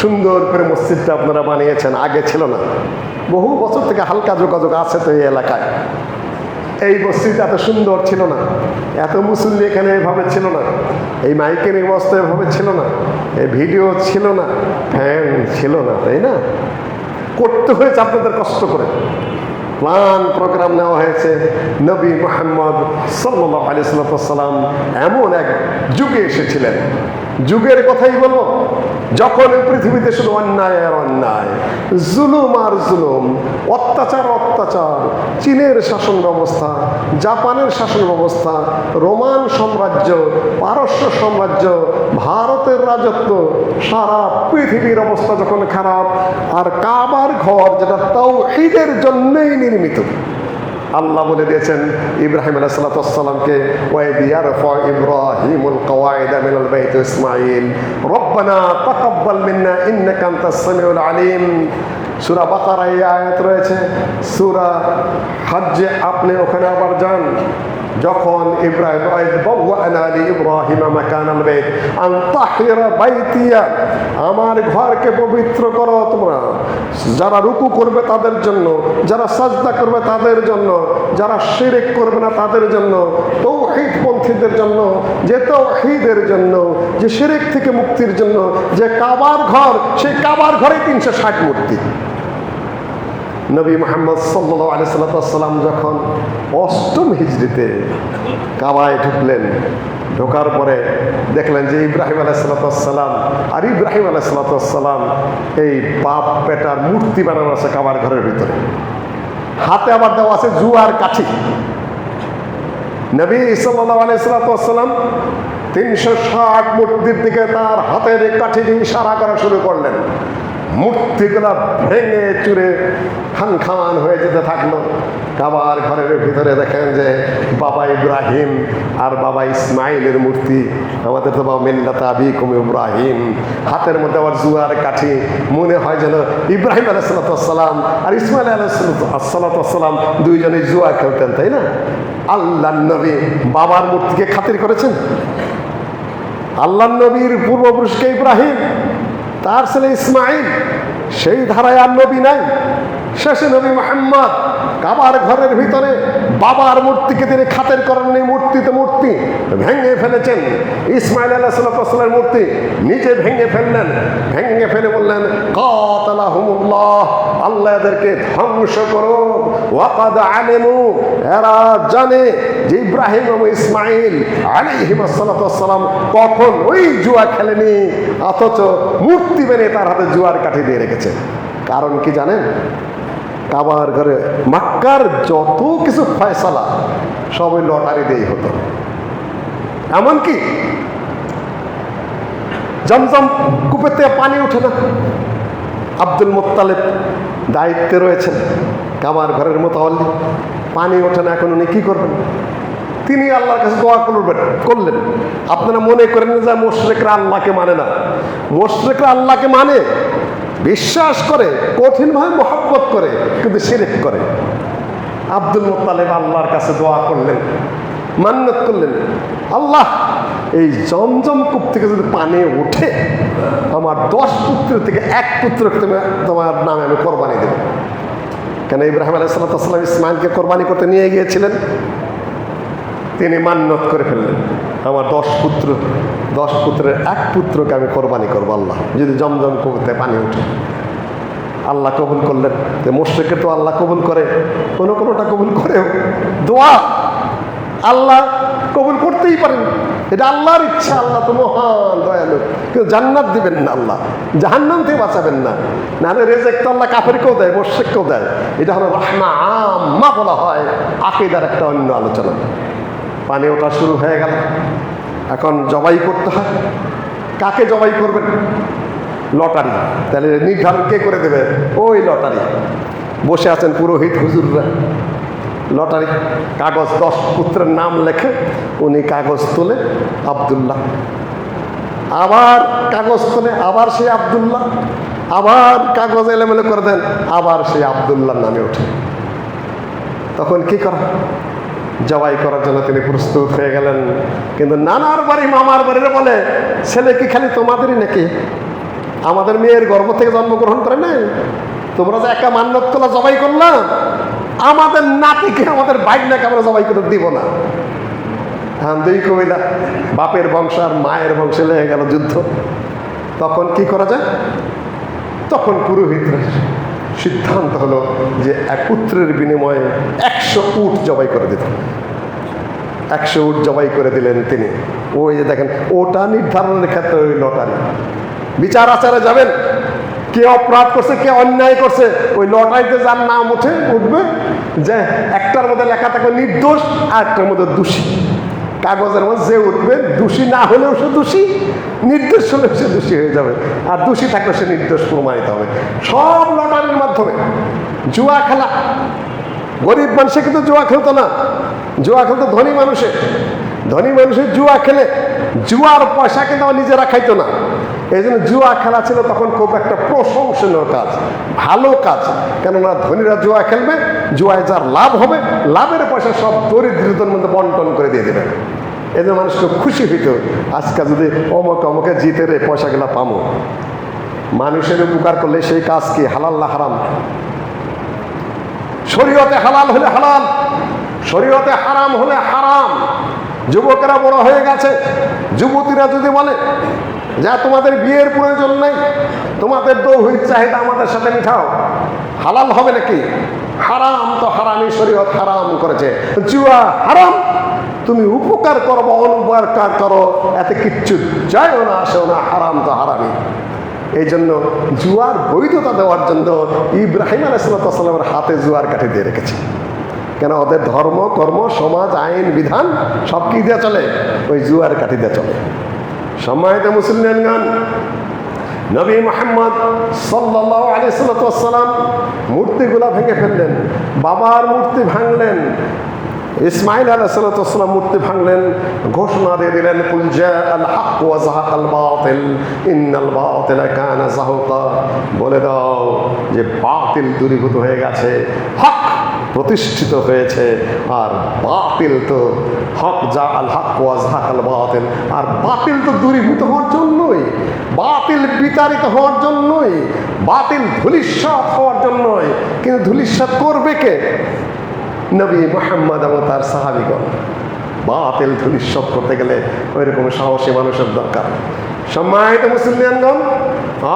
সুন্দর করে মসজিদটা আপনারা বানিয়েছেন, আগে ছিল না। বহু বছর থেকে হালকা যোগাযোগ আছে তো এই এলাকায়। এই মসজিদ এত সুন্দর ছিল না, এত মুসল্লি এখানে এভাবে ছিল না, এই মাইকের ব্যবস্থা এভাবে ছিল না, এই ভিডিও ছিল না, ফ্যান ছিল না, তাই না? করতে হয়েছে আপনাদের কষ্ট করে, প্ল্যান প্রোগ্রাম নেওয়া হয়েছে। নবী মুহাম্মদ সাল্লাল্লাহু আলাইহি ওয়াসাল্লাম এমন এক যুগে এসেছিলেন, যুগের কথাই বলবো যখন পৃথিবীতে শুধু অন্যায় আর অন্যায়, জুলুম আর জুলুম, অত্যাচার অত্যাচার, চীনের শাসন ব্যবস্থা, জাপানের শাসন ব্যবস্থা, রোমান সাম্রাজ্য, পারস্য সাম্রাজ্য, ভারতের রাজত্ব, সারা পৃথিবীর অবস্থা যখন খারাপ, আর কাবার ঘর যেটা তাওহীদের জন্যই নির্মিত। আল্লাহ বলে দিয়েছেন ইব্রাহিম আলাইহিস সালামকে, ওয়াইদ ইয়ারফা ইব্রাহিমুল কওয়াইদা মিনাল বাইত ইসমাঈল রব্বানা তাকাব্বাল মিন্না ইন্নাকা আনতাস সামিউল আলিম। সূরা বাকারায় এই আয়াত রয়েছে। সূরা হজ্জে আপনি ওখানে আবার যান, যখন ইব্রাহিম আমার ঘরকে পবিত্র করো তোমরা, যারা রুকু করবে তাদের জন্য, যারা সাজদা করবে তাদের জন্য, যারা শিরক করবে না তাদের জন্য, তাওহীদ পন্থীদের জন্য, যে তাওহীদের জন্য, যে শিরক থেকে মুক্তির জন্য, যে কাবার ঘর, সেই কাবার ঘরে 360 মূর্তি। নবী মুহাম্মদ সাল্লাল্লাহু আলাইহি ওয়াসাল্লাম যখন 8ম হিজরিতে কাবায় ঢুকলেন, ঢোকার পরে দেখলেন যে ইব্রাহিম আলাইহিস সালাম আর ইব্রাহিম আলাইহিস সালাম এই বাপ বেটার মূর্তি বানানো আছে কাবার ঘরের ভিতরে, হাতে আবার দেওয়া আছে জুয়ার কাঠি। নবী সাল্লাল্লাহু আলাইহি ওয়াসাল্লাম 360 মূর্তির দিকে তার হাতের কাঠি দিয়ে ইশারা করা শুরু করলেন। মূর্তিগুলা ভেঙে চুরে খান খান হয়ে যেতে থাকলো। কাবার ঘরের ভিতরে দেখেন যে বাবা ইব্রাহিম আর বাবা ইসমাইলের মূর্তি। আমাদের তো বাবা মিল্লাতে আবিকুম ইব্রাহিম, হাতের মধ্যে আবার জুয়ার কাঠি। মনে হয় যেন ইব্রাহিম আলাইহিসসালাম আর ইসমাইল আলাইহিসসালাম দুইজনে জুয়া খেলতেন, তাই না? আল্লাহ নবী বাবার মূর্তিকে খাতির করেছেন। আল্লাহ নবীর পূর্বপুরুষকে ইব্রাহিম, তার ছেলে ইসমাইল, সেই ধারায় আর নবী নাই। শেষে নবী মুহাম্মদ কাবার ঘরের ভিতরে বাবার মূর্তিকে তিনি খাতির করেননি, মূর্তিতে মূর্তি ভেঙে ফেলেছেন। ইসমাইল আলাইহিসসালামের মূর্তি নিজে ভেঙে ফেললেন। ভেঙে ফেলে বললেন, কাতালাহুমুল্লাহ, আল্লাহ এদেরকে ধ্বংস করো। ওয়াকাদ আলিমু, এরা জানে যে ইব্রাহিম এবং ইসমাইল আলাইহিসসালাম কখন ওই জুয়া খেলেনি, অথচ মূর্তি বেনে তার হাতে জুয়ার কাঠি দিয়ে রেখেছে। কারণ কি জানেন? কাবার ঘরে মক্কার যত কিছু ফয়সালা সবই লটারি দিয়েই হতো। এমনকি জমজম কূপেতে পানি ওঠে না, আব্দুল মুত্তালিব দায়িত্বে রয়েছেন কাবার ঘরের মোতাওয়াল্লি, পানি ওঠে না। এখন উনি কি করবেন? তিনি আল্লাহর কাছে দোয়া করলেন। আপনারা মনে করেন যে মুশরিকরা আল্লাহকে মানে না। মুশরিকরা আল্লাহকে মানে, বিশ্বাস করে, কঠিনভাবে মহব্বত করে, কিন্তু শিরক করে। আব্দুল মুত্তালিব আল্লাহর কাছে দোয়া করলেন, মান্নত করলেন, আল্লাহ এই জমজম কূপ থেকে যদি পানি ওঠে, আমার 10 পুত্রের থেকে 1 পুত্রকে তোমার নামে আমি কোরবানি দেব। কেন ইব্রাহিম আলাইহিসসালাম ইসমাইলকে কোরবানি করতে নিয়ে গিয়েছিলেন। তিনি মান্নত করে ফেললেন, আমার 10 পুত্রের 1 পুত্রকে আমি কোরবানি করবো আল্লাহ, যদি জমজম কূপে পানি ওঠে। আল্লাহ কবুল করলেন। মুশরিকের তো আল্লাহ কবুল করে, কোনোটা কবুল করেও দোয়া আল্লাহ কবুল করতেই পারেন, এটা আল্লাহর ইচ্ছা। আল্লাহ তো মহান দয়ালু, কিন্তু জান্নাত দিবেন না আল্লাহ, জাহান্নাম থেকে বাঁচাবেন না। নাহলে রেজেক তো আল্লাহ কাফেরকেও দেয়, মুশরিককেও দেয়। এটা হলো রাহমা আম্মা বলা হয়, আকীদার একটা অন্য আলোচনা। পানি ওঠা শুরু হয়ে গেল। এখন জবাই করতে হয়। কাকে জবাই করবেন? লটারি। তাহলে নির্ধারণ কে করে দেবে? ওই লটারি। বসে আছেন পুরোহিত হুজুররা, লটারি কাগজ 10 পুত্রের নাম লেখে, উনি কাগজ তোলে আব্দুল্লাহ, আবার কাগজ তোলে আবার সেই আব্দুল্লাহ, আবার কাগজ এলোমেলো করে দেন, আবার সেই আব্দুল্লাহর নামে ওঠে। তখন কি করা? জবাই করার জন্য তিনি প্রস্তুত হয়ে গেলেন। কিন্তু নানার বাড়ি মামার বাড়িরে বলে, ছেলে কি খালি তোমাদেরই নাকি? আমাদের মেয়ের গর্ভ থেকে জন্মগ্রহণ করে নাই? তোমরা যে একা মান্নত করলা, জবাই করলাম, আমাদের নাতিকে, আমাদের বাইকনাকে আমরা জবাই করে দিব না। দুই কবিলা, বাপের বংশ আর মায়ের বংশে লেগে গেল যুদ্ধ। তখন কি করা যায়? তখন পুরোহিতরা সিদ্ধান্ত হলো যে 1 পুত্রের বিনিময়ে 100 উট জবাই করে দিত। 100 উট জবাই করে দিলেন তিনি। ওই যে দেখেন, ওটা নির্ধারণের ক্ষেত্রে ওই লটারি। বিচার আচারে যাবেন, কে অপরাধ করছে, কে অন্যায় করছে, ওই লটারিতে যার নাম উঠবে, যে একটার মধ্যে লেখা থাকবে নির্দোষ, আর একটার মধ্যে দোষী। কাগজের মধ্যে যে উঠবে, দোষী না হলেও সে দোষী, নির্দোষ হলেও সে দোষী হয়ে যাবে, আর দোষী থাকলে সে নির্দোষ প্রমাণিত হবে। সব লটারির মাধ্যমে। জুয়া খেলা, গরিব মানুষে কিন্তু জুয়া খেলতো না, জুয়া খেলতো ধনী মানুষে। ধনী মানুষের জুয়া খেলে জুয়ার পয়সা কিন্তু আমার নিজেরা খাইতো না। এই জন্য জুয়া খেলা ছিল তখন খুব একটা প্রশংসনীয় কাজ, ভালো কাজ। কেননা ধনীরা জুয়া খেলবে, জুয়ায় যার লাভ হবে, লাভের পয়সা সব দরিদ্রদের মধ্যে বন্টন করে দিয়ে দেবে। এই জন্য মানুষ খুব খুশি হইত, আজকে যদি অমুকে জিতে রে পয়সাগুলা পামো। মানুষের উপকার করলে সেই কাজ কি হালাল না হারাম? শরীয়তে হালাল হলে হালাল, শরীয়তে হারাম হলে হারাম। যুবকেরা বড় হয়ে গেছে, যুবতীরা যদি বলে যা তোমাদের বিয়ের প্রয়োজন নেই, তোমাদের দৈহিক চাহিদা আমাদের সাথে মিঠাও, হালাল হবে নাকি? হারাম তো হারামই, শরীয়ত হারাম করেছে। জুয়া হারাম, তুমি উপকার করো বা অনুপকার করো, এতে কিচ্ছু যায়ও না আসেও না, হারাম তো হারামই। এই জন্য জুয়ার বৈধতা দেওয়ার জন্য ইব্রাহিম আলাইহিসসালামের হাতে জুয়ার কাঠি দিয়ে রেখেছে। কেন ওদের ধর্ম কর্ম সমাজ আইন বিধান সব কি দিয়ে চলে? ওই জুয়ার কাঠি দিয়ে চলে। সম্মানিত মুসলিমগণ, নবী মুহাম্মদ সাল্লাল্লাহু আলাইহি ওয়াসাল্লাম মূর্তিগুলা ভেঙে ফেললেন, বাবার মূর্তি ভাঙলেন, ইসমাইল আলাইহিসসালাম মূর্তি ভাঙলেন, ঘোষণা দিয়ে দিলেন কুল জাআল হক ওয়া যাহাকাল বাতিল ইন্নাল বাতিলা কানা যাহুকা। বলে দাও যে বাতিল দূরীভূত হয়ে গেছে, হক প্রতিষ্ঠিত হয়েছে, আর বাতিল তো হক জাআল হক ওয়া যাহাকাল বাতিল, আর বাতিল তো দূরীভূত হওয়ার জন্যই, বাতিল বিতাড়িত হওয়ার জন্যই, বাতিল ধূলিসাৎ হওয়ার জন্যই। কিন্তু ধূলিসাৎ করবে কে? নবী মুহাম্মদ এবং তার সাহাবীগণ। বাতিল ধূলিসাৎ করতে গেলে ওইরকম সাহসী মানুষের দরকার। সম্মানিত মুসলিমগণ,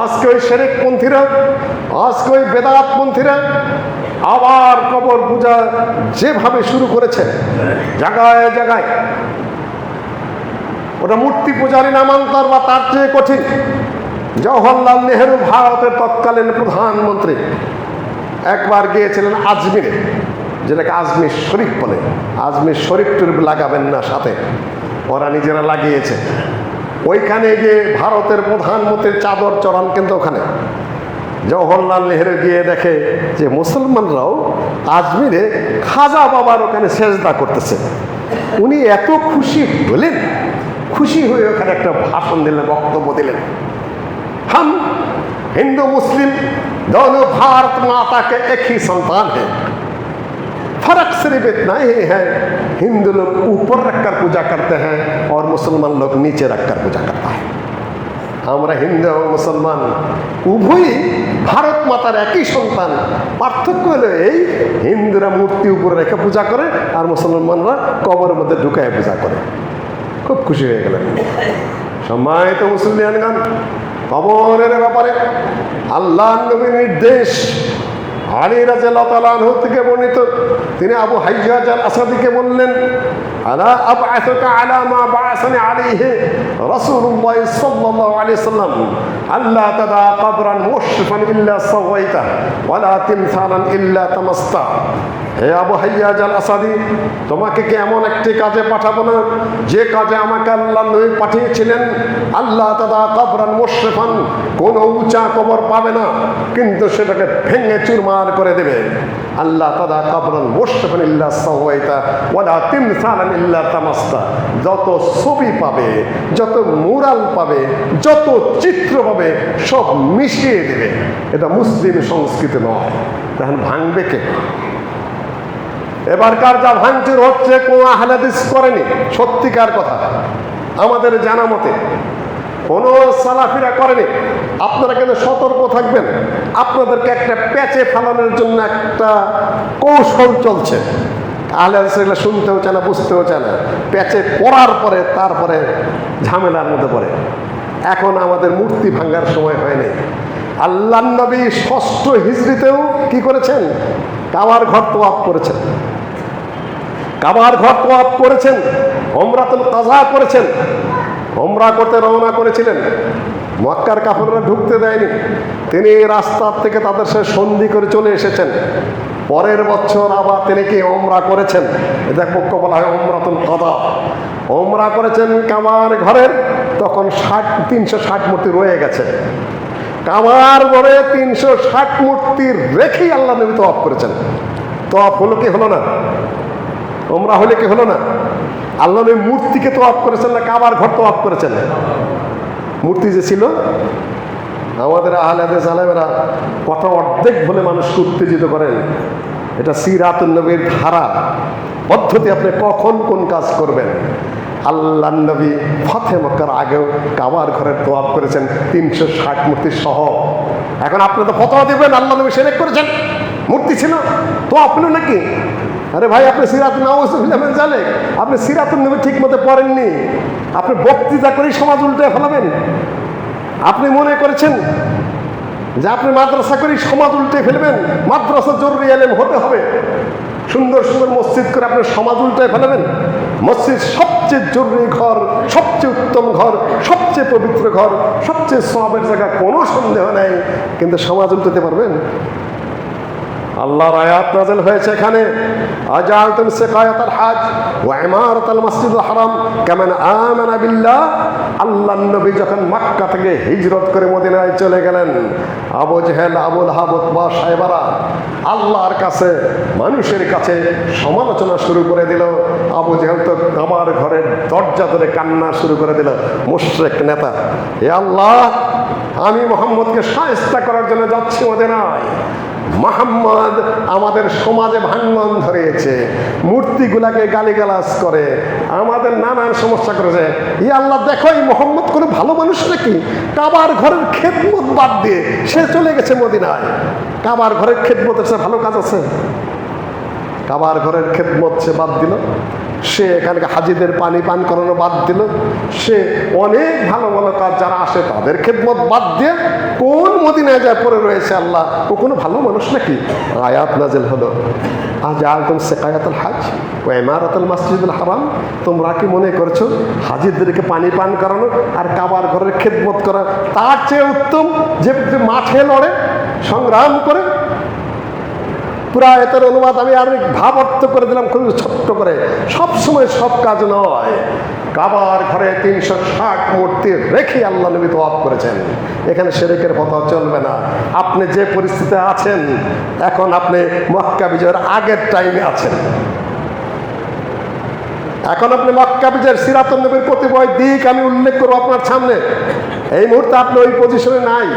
আজকে ওই শিরক পন্থীরা, আজকে ওই বেদাত পন্থীরা আবার কবর পূজা যেভাবে শুরু করেছে, জায়গায় জায়গায় ওটা মূর্তি পূজারই নামান্তর বা তার চেয়ে কঠিন। জওহরলাল নেহেরু ভারতের তৎকালীন প্রধানমন্ত্রী একবার গিয়েছিলেন আজমিরে, যেটাকে আজমির শরীফ বলে। আজমির শরীফ টুরিফ লাগাবেন না সাথে, ওরা নিজেরা লাগিয়েছে। ওইখানে গিয়ে ভারতের প্রধানমন্ত্রীর চাদর চড়ান কিন্তু ওখানে। জওহরলাল নেহেরু গিয়ে দেখে যে মুসলমানরাও আজমিরে খাজা বাবার ওখানে সেজদা করতেছে। উনি এত খুশি হলেন, খুশি হয়ে ওখানে একটা ভাষণ দিলেন, বক্তব্য দিলেন। हम हिंदू मुस्लिम दोनों भारत माता के एक ही संतान हैं, फर्क सिर्फ इतना ही है हिंदू लोग ऊपर रखकर पूजा करते हैं और मुसलमान लोग नीचे रखकर पूजा करता है। আমরা হিন্দু এবং মুসলমান উভয়ই ভারত মাতার একই সন্তান, পার্থক্য হলো এই হিন্দুরা মূর্তি উপরে রেখে পূজা করে আর মুসলমানরা কবরের মধ্যে ঢুকায় পূজা করে। খুব খুশি হয়ে গেলেন। সম্মানিত মুসলিমগণ, কবরের ব্যাপারে আল্লাহর নবীর নির্দেশ আলী রাদিয়াল্লাহু তাআলা আনহু থেকে বর্ণিত। তিনি আবু হাইয়াজ আল আসাদিকে বললেন, আলা আবআসুকা আলা মা বাআসানি আলাইহি রাসূলুল্লাহ সাল্লাল্লাহু আলাইহি ওয়াসাল্লাম আল্লা তাদা কবরান মুশরিফান ইল্লা সাওয়াইতা ওয়ালা তিমসালান ইল্লা তামাসতা। হে আবু হাইয়াজ আল আসাদি, তোমাকে কি এমন একটি কাজে পাঠাবো না যে কাজে আমাকে আল্লাহ নবী পাঠিয়েছিলেন? আল্লাহ তাদা কবরান মুশরিফান, কোনো উঁচা কবর পাবে না কিন্তু সেটাকে ভেঙে চুরমার করে দেবে। আল্লাহ তাদা কবরান মুশরিফান ইল্লা সাওয়াইতা ওয়ালা তিমসালান ইল্লা তামাসতা। যত ছবি পাবে, যত মুরাল পাবে, যত চিত্র পাবে সব মিশিয়ে দেবে। এটা মুসলিম সংস্কৃতি নয়। তখন ভাঙবে কে? এবারকার যা ভাঙচুর হচ্ছে কোন আহলে হাদিস করেনি, সত্যিকার কথা আমাদের জানা মতে কোন সালাফিরা করেনি। আপনারা কিন্তু সতর্ক থাকবেন, আপনাদেরকে একটা প্যাচে ফেলানোর জন্য একটা কৌশল চলছে। আহলে হাদিস এগুলো শুনতেও চায় না, বুঝতেও চায় না, প্যাচে পড়ার পরে তারপরে ঝামেলার মধ্যে পড়ে। এখন আমাদের মূর্তি ভাঙার সময় হয়নি। আল্লাহর নবী ৬ষ্ঠ হিজরিতেও কি করেছেন? কাবার ঘর তওয়াফ করেছেন, কাবার ঘর তওয়াফ করেছেন, উমরাতুল কাযা করেছেন। উমরা করতে রওনা করেছিলেন, মক্কার কাফেররা ঢুকতে দেয়নি। তিনি রাস্তার থেকে তাদের সাথে সন্ধি করে চলে এসেছেন। পরের বছর আবার তিনি কি উমরা করেছেন, এটা পক্ষ বলা হয় উমরাতুল কাযা। উমরা করেছেন কাবার ঘরের, তখন ৩৬০ মূর্তি রয়ে গেছে। কাবার ঘরে ৩৬০ মূর্তি রেখেই আল্লাহ নবী তওয়াফ করেছেন। তওয়াফ হলো কি হলো না? উমরা হলে কি হলো না? আল্লাহ নবী মূর্তিকে তওয়াফ করেছেন না কাবার ঘর তওয়াফ করেছেন? মূর্তি যে ছিল, আমাদের আহলে হাদিস আলেমেরা কথা অর্ধেক বলে মানুষকে উত্তেজিত করেন। এটা সিরাতুন নবীর ধারা পদ্ধতি, আপনি কখন কোন কাজ করবেন। আল্লাহ নবী ফতে মক্কার আগেও কাবার ঘরের তওয়াফ করেছেন ৩৬০ মূর্তি সহ। এখন আপনি তো ফতোয়া দিবেন আল্লাহ নবী শিরক করেছেন, মূর্তি ছিল তওয়াফ হলো নাকি? আরে ভাই, আপনি সিরাত নাউজুবিল্লাহ জানেন, আপনি সিরাতুন নবী ঠিক মতো পড়েননি। আপনি বক্তৃতা করেই সমাজ উল্টে ফেলাবেন। আপনি মনে করেছেন যে আপনি মাদ্রাসা করেই সমাজ উল্টে ফেলবেন, মাদ্রাসা জরুরি ইলম হতে হবে, সুন্দর সুন্দর মসজিদ করে আপনি সমাজ উল্টায় ফেলাবেন। মসজিদ সবচেয়ে জরুরি ঘর, সবচেয়ে উত্তম ঘর, সবচেয়ে পবিত্র ঘর, সবচেয়ে সওয়াবের জায়গা, কোনো সন্দেহ নাই। কিন্তু সমাজ উল্টাতে পারবেন? আল্লাহর আয়াত নাযিল হয়েছে এখানে, আজালতুম সিকায়াতাল হজ ওয়া ইমারাতাল মাসজিদুল হারাম কামান আমানা বিল্লাহ। আল্লাহর নবী যখন মক্কা থেকে হিজরত করে মদিনায় চলে গেলেন, আবু জেহেল, আবু লাহাব, উতবা, সাইবারা আল্লাহর কাছে, মানুষের কাছে সমালোচনা শুরু করে দিল। আবু জেহেল তো আমার ঘরের দরজা ধরে কান্না শুরু করে দিল, মুশরিক নেতা। হে আল্লাহ, আমি মুহাম্মদকে শায়েস্তা করার জন্য যাচ্ছি মদিনায়, মুহাম্মদ আমাদের সমাজে ভাঙন ধরিয়েছে, মূর্তিগুলাকে গালিগালাজ করে, আমাদের নানান সমস্যা করেছে। ই আল্লাহ, দেখো এই মুহাম্মদ কোনো ভালো মানুষ নাকি? কাবার ঘরের খেদমত বাদ দিয়ে সে চলে গেছে মদিনায়। কাবার ঘরের খেদমতের সে ভালো কাজ আছে? কাবার ঘরের খেদমত সে বাদ দিল, সে এখানকে হাজিদের পানি পান করানো বাদ দিল, সে অনেক ভালো ভালো কাজ যারা আসে তাদের খেদমত বাদ দিয়ে কোন মদিনায় যায় পড়ে রয়েছে। আল্লাহ, ও কোনো ভালো মানুষ নাকি? আয়াত নাজিল হলো, আজালতুম সিকায়াতাল হজ ওয়া ইমারাতাল মাসজিদুল হারাম। তোমরা কি মনে করছো হাজিদেরকে পানি পান করানো আর কাবার ঘরের খেদমত করা তার চেয়ে উত্তম যে মাঠে লড়ে, সংগ্রাম করে? পুরা এতের অনুবাদ আমি আর ভাব অর্থ করে দিলাম খুব ছোট্ট করে। সব সময় সব কাজ নয়। কাবার ঘরে 360 মূর্তি রেখে আল্লাহ নবী তওয়াফ করেছেন। এখানে শিরকের কথা চলবে না। আপনি যে পরিস্থিতিতে আছেন এখন, আপনি মক্কা বিজয়ের আগের টাইমে আছেন। এখন আপনি মক্কা বিজয়ের সিরাতুন নবীর প্রতিবয় দিক আমি উল্লেখ করবো আপনার সামনে। এই মুহূর্তে আপনি ওই পজিশনে নাই,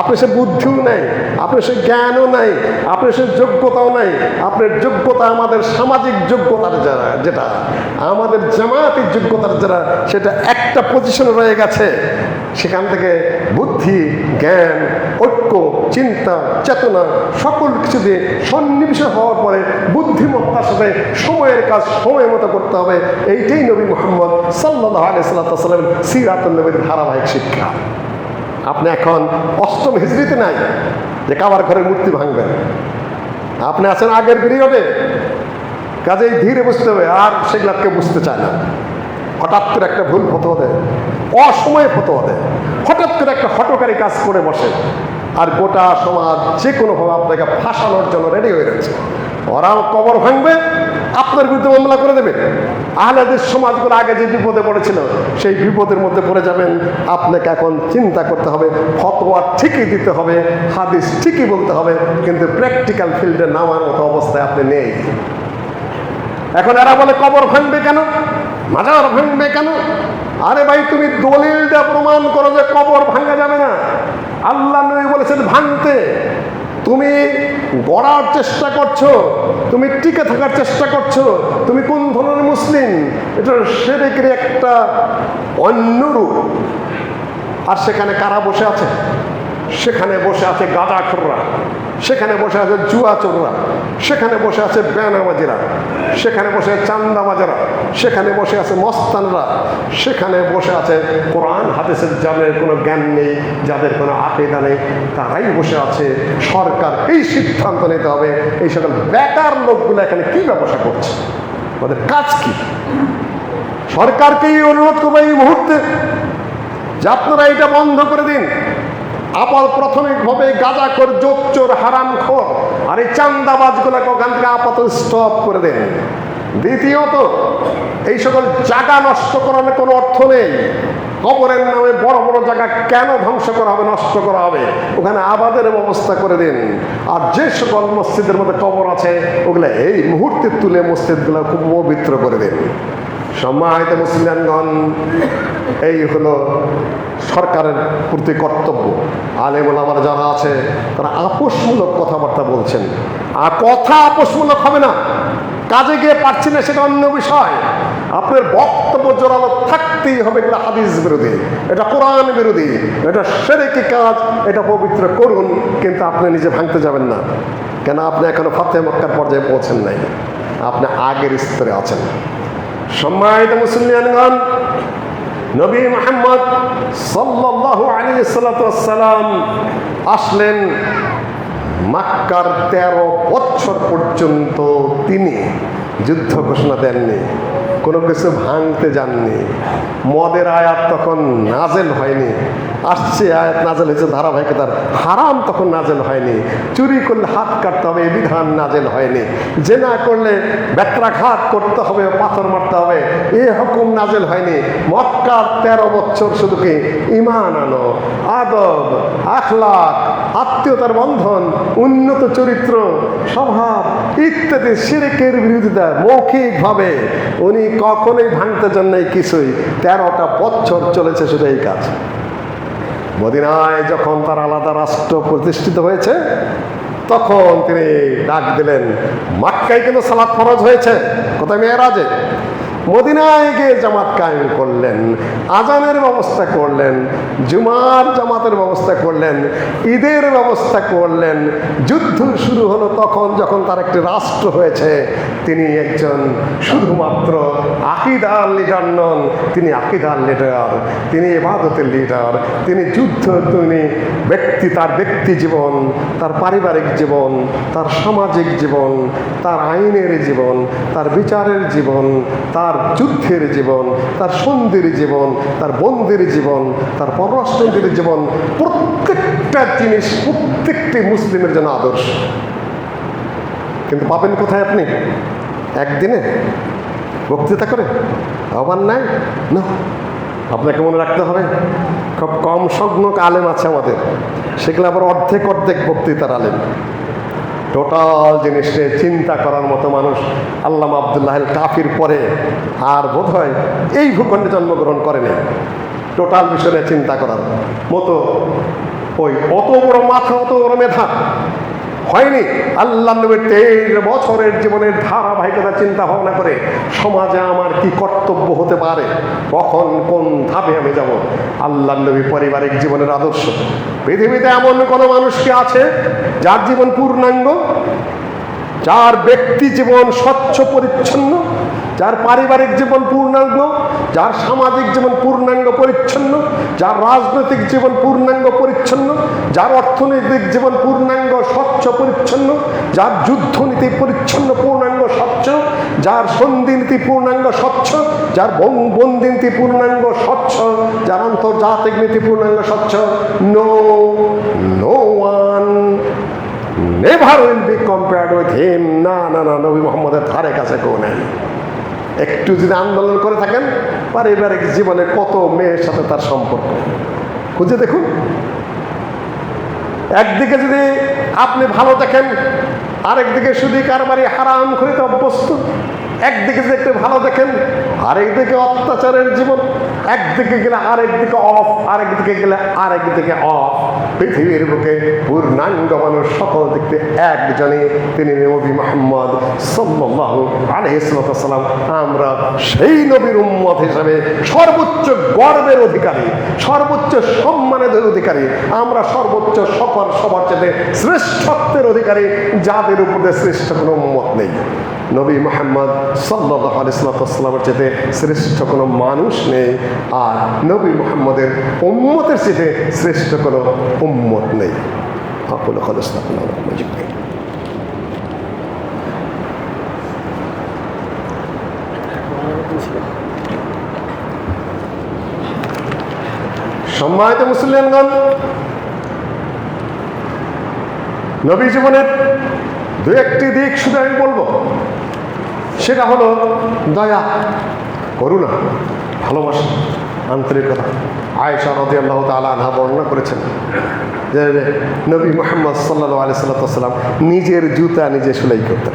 আপনি সে বুদ্ধিও নাই, আপনি সে জ্ঞানও নাই, আপনি সে যোগ্যতাও নাই। আপনার যোগ্যতা আমাদের সামাজিক যোগ্যতার যারা, যেটা আমাদের জামায়াতের যোগ্যতার যারা, সেটা একটা পজিশনে রয়ে গেছে। সেখান থেকে বুদ্ধি, জ্ঞান, ঐক্য, চিন্তা, চেতনা সকল কিছু দিয়ে সন্নিবেশ হওয়ার পরে বুদ্ধিমত্তার সাথে সময়ের কাজ সময় মতো করতে হবে। এইটাই নবী মুহাম্মদ সাল্লাল্লাহু আলাইহি ওয়াসাল্লাম সিরাতুন নবীর ধারাবাহিক শিক্ষা। আপনি এখন 8ম হিজরিতে নাই যে কাবার ঘরের মূর্তি ভাঙবেন। আপনি আছেন আগের পিরিয়ডে, কাজেই ধীরে বুঝতে হবে। আর সেগুলাকে বুঝতে চায় না। হঠাৎ করে একটা ভুল ফতোয়া দেয়, অসময়ে ফতোয়া দেয়, হঠাৎ করে একটা হঠকারী কাজ করে বসে, আর গোটা সমাজ যে কোনোভাবে আপনাকে ফাঁসানোর জন্য রেডি হয়ে রয়েছে। ওরাও কবর ভাঙবে, আপনার বিরুদ্ধে মামলা করে দেবে। আহলেদের সমাজগুলো আগে যে বিপদে পড়েছিল সেই বিপদের মধ্যে পড়ে যাবেন। আপনাকে এখন চিন্তা করতে হবে, ফতোয়া ঠিকই দিতে হবে, হাদিস ঠিকই বলতে হবে, কিন্তু প্র্যাকটিক্যাল ফিল্ডে নামার মতো অবস্থায় আপনি নেই। এখন এরা বলে কবর ভাঙবে কেন, মাজার ভাঙবে কেন? আরে ভাই, তুমি দলিলটা প্রমাণ করো যে কবর ভাঙা যাবে না। আল্লাহ নবী বলেছেন ভাঙতে। তুমি গড়ার চেষ্টা করছো, তুমি টিকে থাকার চেষ্টা করছো, তুমি কোন ধরনের মুসলিম? এটা শিরকের একটা অন্য রূপ। আর সেখানে কারা বসে আছে? সেখানে বসে আছে গাঁজাখোররা, সেখানে বসে আছে জুয়াচোররা, সেখানে বসে আছে বেনামাজিরা, সেখানে বসে আছে চান্দাবাজারা, সেখানে বসে আছে মস্তানরা, সেখানে বসে আছে কোরআন হাদিসের যাদের কোনো জ্ঞান নেই, যাদের কোনো আকীদা নেই, তারাই বসে আছে। সরকার এই সিদ্ধান্ত নিতে হবে এই সকল বেকার লোকগুলো এখানে কি ব্যবসা করছে, ওদের কাজ কি। সরকারকেই অনুরোধ করবো এই মুহূর্তে যে আপনারা এটা বন্ধ করে দিন। প্রাথমিকভাবে গাঁজাখোর, জোচ্চোর, হারামখোর আর এই চান্দাবাজগুলোকে ওখান থেকে আপাতত স্টপ করে দেন। দ্বিতীয়ত, এই সকল জায়গা নষ্ট করার কোনো অর্থ নেই। কবরের নামে বড় বড় জায়গা কেন ধ্বংস করা হবে, নষ্ট করা হবে? ওখানে আবাদের ব্যবস্থা করে দিন। আর যে সকল মসজিদের মধ্যে কবর আছে ওগুলো এই মুহূর্তে তুলে মসজিদগুলো খুব পবিত্র করে দিন। সম্মানিত মুসলিমগণ, এই হলো সরকারের প্রতি কর্তব্য। আলেম ওলামারা যারা আছে তারা আপোষমূলক কথাবার্তা বলছেন, আর কথা আপোষমূলক হবে না। কাজে গিয়ে পারছি না সেটা অন্য বিষয়। আপনার বক্তব্য জোরালো থাকতেই হবে। এটা হাদিস বিরোধী, এটা কোরআন বিরোধী, এটা শিরকি কাজ, এটা পবিত্র করুন, কিন্তু আপনি নিজে ভাঙতে যাবেন না। কেন? আপনি এখনো ফাতেহ মক্কার পর্যায়ে পৌঁছেন নাই, আপনি আগের স্তরে আছেন। সম্মানিত মুসলিমগণ, নবী মুহাম্মদ সাল্লাল্লাহু আলাইহি ওয়াসাল্লাম আসলেন। মক্কার 13 বছর পর্যন্ত তিনি যুদ্ধ ঘোষণা দেননি, কোনো কিছু ভাঙতে যাননি। মদের আয়াত তখন নাজেল হয়নি। আসছে আয়াত নাজেল হয়েছে ধারাবাহিকতার, হারাম তখন নাজেল হয়নি, চুরি করলে হাত কাটতে হবে এই বিধান নাজেল হয়নি, জেনা করলে বেত্রাঘাত করতে হবে, পাথর মারতে হবে এ হুকুম নাজেল হয়নি। মক্কার 13 বছর শুধু কি ঈমান আনো, আদব, আখলাক, আত্মীয়তার বন্ধন, উন্নত চরিত্র, স্বভাব ইত্যাদি শিরকের বিরোধিতা মৌখিকভাবে উনি কখনোই ভাঙতে চান নাই কিছুই। 13টা বছর চলেছে শুধু এই কাজ। মদিনায় যখন তার আলাদা রাষ্ট্র প্রতিষ্ঠিত হয়েছে তখন তিনি ডাক দিলেন, মক্কায় কিন্তু সালাত ফরজ হয়েছে, কোথায় মেরাজে, মদিনায় গিয়ে জামাত কায়েম করলেন, আজানের ব্যবস্থা করলেন, জুমার জামাতের ব্যবস্থা করলেন, ঈদের ব্যবস্থা করলেন। যুদ্ধ শুরু হলো তখন যখন তার একটি রাষ্ট্র হয়েছে। তিনি একজন শুধুমাত্র আকীদার লিডার নন, তিনি আকীদার লিডার, তিনি ইবাদতের লিডার, তিনি যুদ্ধ, তিনি তার ব্যক্তি জীবন, তার পারিবারিক জীবন, তার সামাজিক জীবন, তার আইনের জীবন, তার বিচারের জীবন, তার যুদ্ধের জীবন, তার সন্ধির জীবন, তার বন্দির জীবন, তার পররাষ্ট্রনীতির জীবন, প্রত্যেকটা জিনিস প্রত্যেকটি মুসলিমের জন্য আদর্শ। কিন্তু পাবেন কোথায় আপনি? একদিনে বক্তৃতা করে আহ্বান নাই না। আপনাকে মনে রাখতে হবে খুব কম সংখ্যক আলেম আছে আমাদের, সেগুলো আবার অর্ধেক অর্ধেক বক্তৃতার আলেম। টোটাল জিনিস নিয়ে চিন্তা করার মতো মানুষ আল্লামা আব্দুল্লাহ আল কাফির পরে আর বোধ হয় এই ভূখণ্ডে জন্মগ্রহণ করেনি। টোটাল বিষয়ে চিন্তা করার মতো ওই অত বড় মাথা, অত বড় মেধা হয়নি। আল্লাহ নবীর 13 বছরের জীবনের ধারাবাহিকতা চিন্তা ভাবনা করে সমাজে আমার কি কর্তব্য হতে পারে, কখন কোন ধাপে আমি যাব। আল্লাহ নবী পারিবারিক জীবনের আদর্শ। পৃথিবীতে এমন কোনো মানুষ কি আছে যার জীবন পূর্ণাঙ্গ, যার ব্যক্তি জীবন স্বচ্ছ পরিচ্ছন্ন, যার পারিবারিক জীবন পূর্ণাঙ্গ, যার সামাজিক জীবন পূর্ণাঙ্গ পরিচ্ছন্ন, যার রাজনৈতিক জীবন পূর্ণাঙ্গ পরিচ্ছন্ন, যার অর্থনৈতিক জীবন পূর্ণাঙ্গ স্বচ্ছ পরিচ্ছন্ন, যার যুদ্ধনীতি পরিচ্ছন্ন পূর্ণাঙ্গ স্বচ্ছ, যার সন্ধিনীতি পূর্ণাঙ্গ স্বচ্ছ, যার বন্দিনীতি পূর্ণাঙ্গ স্বচ্ছ, যার আন্তর্জাতিক নীতি পূর্ণাঙ্গ স্বচ্ছ? No one never will be compared with him. না না না, নবী মুহাম্মদের ধারে কাছে কেউ নেই। একটু যদি আন্দোলন করে থাকেন পারিবারিক জীবনে কত মেয়ের সাথে তার সম্পর্ক খুঁজে দেখুন। একদিকে যদি আপনি ভালো দেখেন, আরেকদিকে শুধু কারবারি হারাম করিতে অভ্যস্ত। একদিকে যদি একটু ভালো দেখেন, আরেকদিকে অত্যাচারের জীবন, একদিকে গেলে আরেকদিকে অফ, আরেকদিকে গেলে আরেকদিকে অফ। পৃথিবীর বুকে পূর্ণাঙ্গ মানুষ সকল দিক থেকে একজনই, তিনি নবী মুহাম্মদ সাল্লাল্লাহু আলাইহি ওয়াসাল্লাম। আমরা সেই নবীর উম্মত হিসাবে সর্বোচ্চ গর্বের অধিকারী, সর্বোচ্চ সম্মানের অধিকারী, আমরা সর্বোচ্চ সবার চেয়ে শ্রেষ্ঠত্বের অধিকারী, যাদের উপরে শ্রেষ্ঠ কোনো উম্মত নেই। নবী মুহাম্মদ সাল্লাল্লাহু আলাইহি ওয়াসাল্লামের চেয়ে শ্রেষ্ঠ কোনো মানুষ নেই, আর নবী মুহাম্মদের উম্মতের চেয়ে শ্রেষ্ঠ কোনো উম্মত নেই। আকুলু কওলি হাযা। সম্মানিত মুসলিমগণ, নবী জীবনের দু একটি দিক শুধু আমি বলবো, সেটা হলো দয়া, করুণা, ভালোবাসা, আন্তরিকতা। আয়েশা রাদিয়াল্লাহু তাআলা আনহা বর্ণনা করেছেন যে নবী মুহাম্মদ সাল্লাল্লাহু আলাইহি ওয়াসাল্লাম নিজের জুতা নিজে সেলাই করতেন,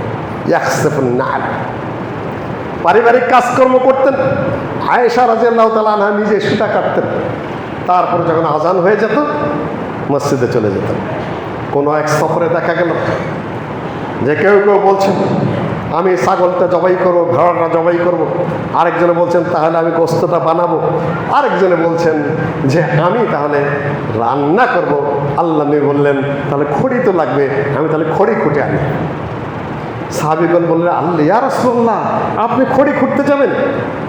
ইয়াখসিফুন না'ল। পারিবারিক কাজকর্ম করতেন, আয়েশা রাদিয়াল্লাহু তাআলা আনহা নিজে সুতা কাটতেন। তারপরে যখন আজান হয়ে যেত মসজিদে চলে যেতেন। কোনো এক সফরে দেখা গেল যে কেউ বলছেন আমি ছাগলটা জবাই করবো, ভেড়াটা জবাই করবো, আরেকজনে বলছেন তাহলে আমি গোস্তটা বানাবো, আরেকজনে বলছেন যে আমি তাহলে রান্না করব। আল্লাহ নবী বললেন তাহলে খড়ি তো লাগবে, আমি তাহলে খড়ি খুঁটে আনি। সাহাবীগণ বললেন আল্লাহ ইয়া রাসূলুল্লাহ, আপনি খড়ি খুঁটতে যাবেন?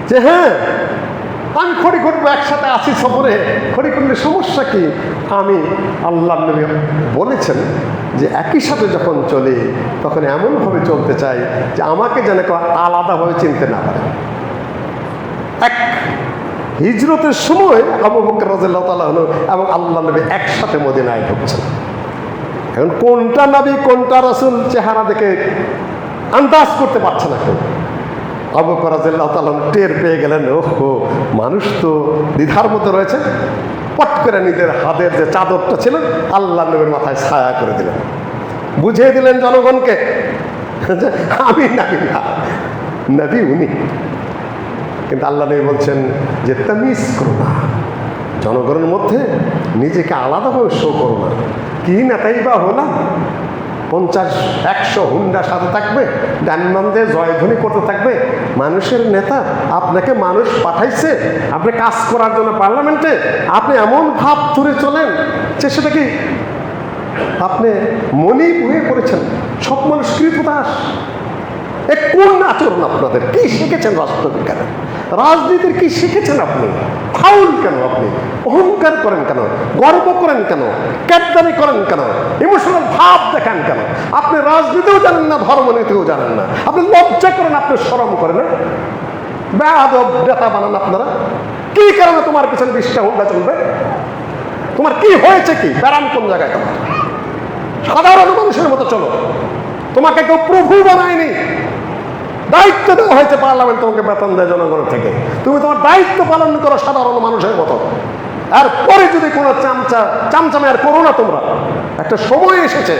যে হ্যাঁ, আমি খড়ি খুঁটবো, একসাথে আসি সফরে, খড়ি খুঁটলে সমস্যা কি? আমি আল্লাহ নবী বলেছেন যে একই সাথে যখন চলি তখন এমনভাবে চলতে চাই যে আমাকে যেন কেউ আলাদাভাবে চিনতে না পারে। এক হিজরতের সময় আবু বকর রাদিয়াল্লাহু তাআলা আনহু এবং আল্লাহ নবী একসাথে মদিনায় ঢুকছেন। এখন কোনটা নবী কোনটা রাসূল চেহারা দেখে আন্দাজ করতে পারছে না কেউ। আবু বকর রাদিয়াল্লাহু তাআলা টের পেয়ে গেলেন, ওহো মানুষ তো দ্বিধার মধ্যে রয়েছে। পট করে নিজের হাতের যে চাদরটা ছিল আল্লাহ নবীর মাথায় ছায়া করে দিলেন, বুঝিয়ে দিলেন জনগণকে আমি নবী না, নবী উনি। কিন্তু আল্লাহ নবী বলছেন যে তামিজ করো না, জনগণের মধ্যে নিজেকে আলাদাভাবে শো করো না। কি নেতাই বা হলাম, 50-100 হুন্ডা সাথে থাকবে, ডানবান্দে জয়ধ্বনি করতে থাকবে। মানুষের নেতা, আপনাকে মানুষ পাঠাইছে আপনি কাজ করার জন্য পার্লামেন্টে, আপনি এমন ভাব ধরে চলেন যে সেটা কি আপনি মনিব হয়ে পড়েছেন, সব মানুষ কৃতদাস। এ কোন আচরণ আপনাদের? কি শিখেছেন রাষ্ট্রবিজ্ঞানে? রাজনীতির কি শিখেছেন আপনি? ফাউল কেন আপনি? অহংকার করেন কেন? গর্ব করেন কেন? ক্যাডদারি করেন কেন? ইমোশনাল ভাব দেখান কেন? আপনি রাজনীতিও জানেন না, ধর্মনীতিও জানেন না। আপনি লজ্জা করেন, আপনি শরম করেন না? বেয়াদব নেতা বানান আপনারা। কি কারণে তোমার পিছনে 20টা হুন্ডা চলবে? তোমার কি হয়েছে? কি বেড়ান কোন জায়গায়? তোমার সাধারণ মানুষের মতো চলো। তোমাকে কেউ প্রভু বানায়নি, দায়িত্ব দেওয়া হয়েছে পার্লামেন্ট, তোমাকে বেতন দেয় জনগণের থেকে। তুমি তোমার দায়িত্ব পালন করো সাধারণ মানুষের মতো। আর পরে যদি কোনো চামচামে আর করো না তোমরা। একটা সময় এসেছে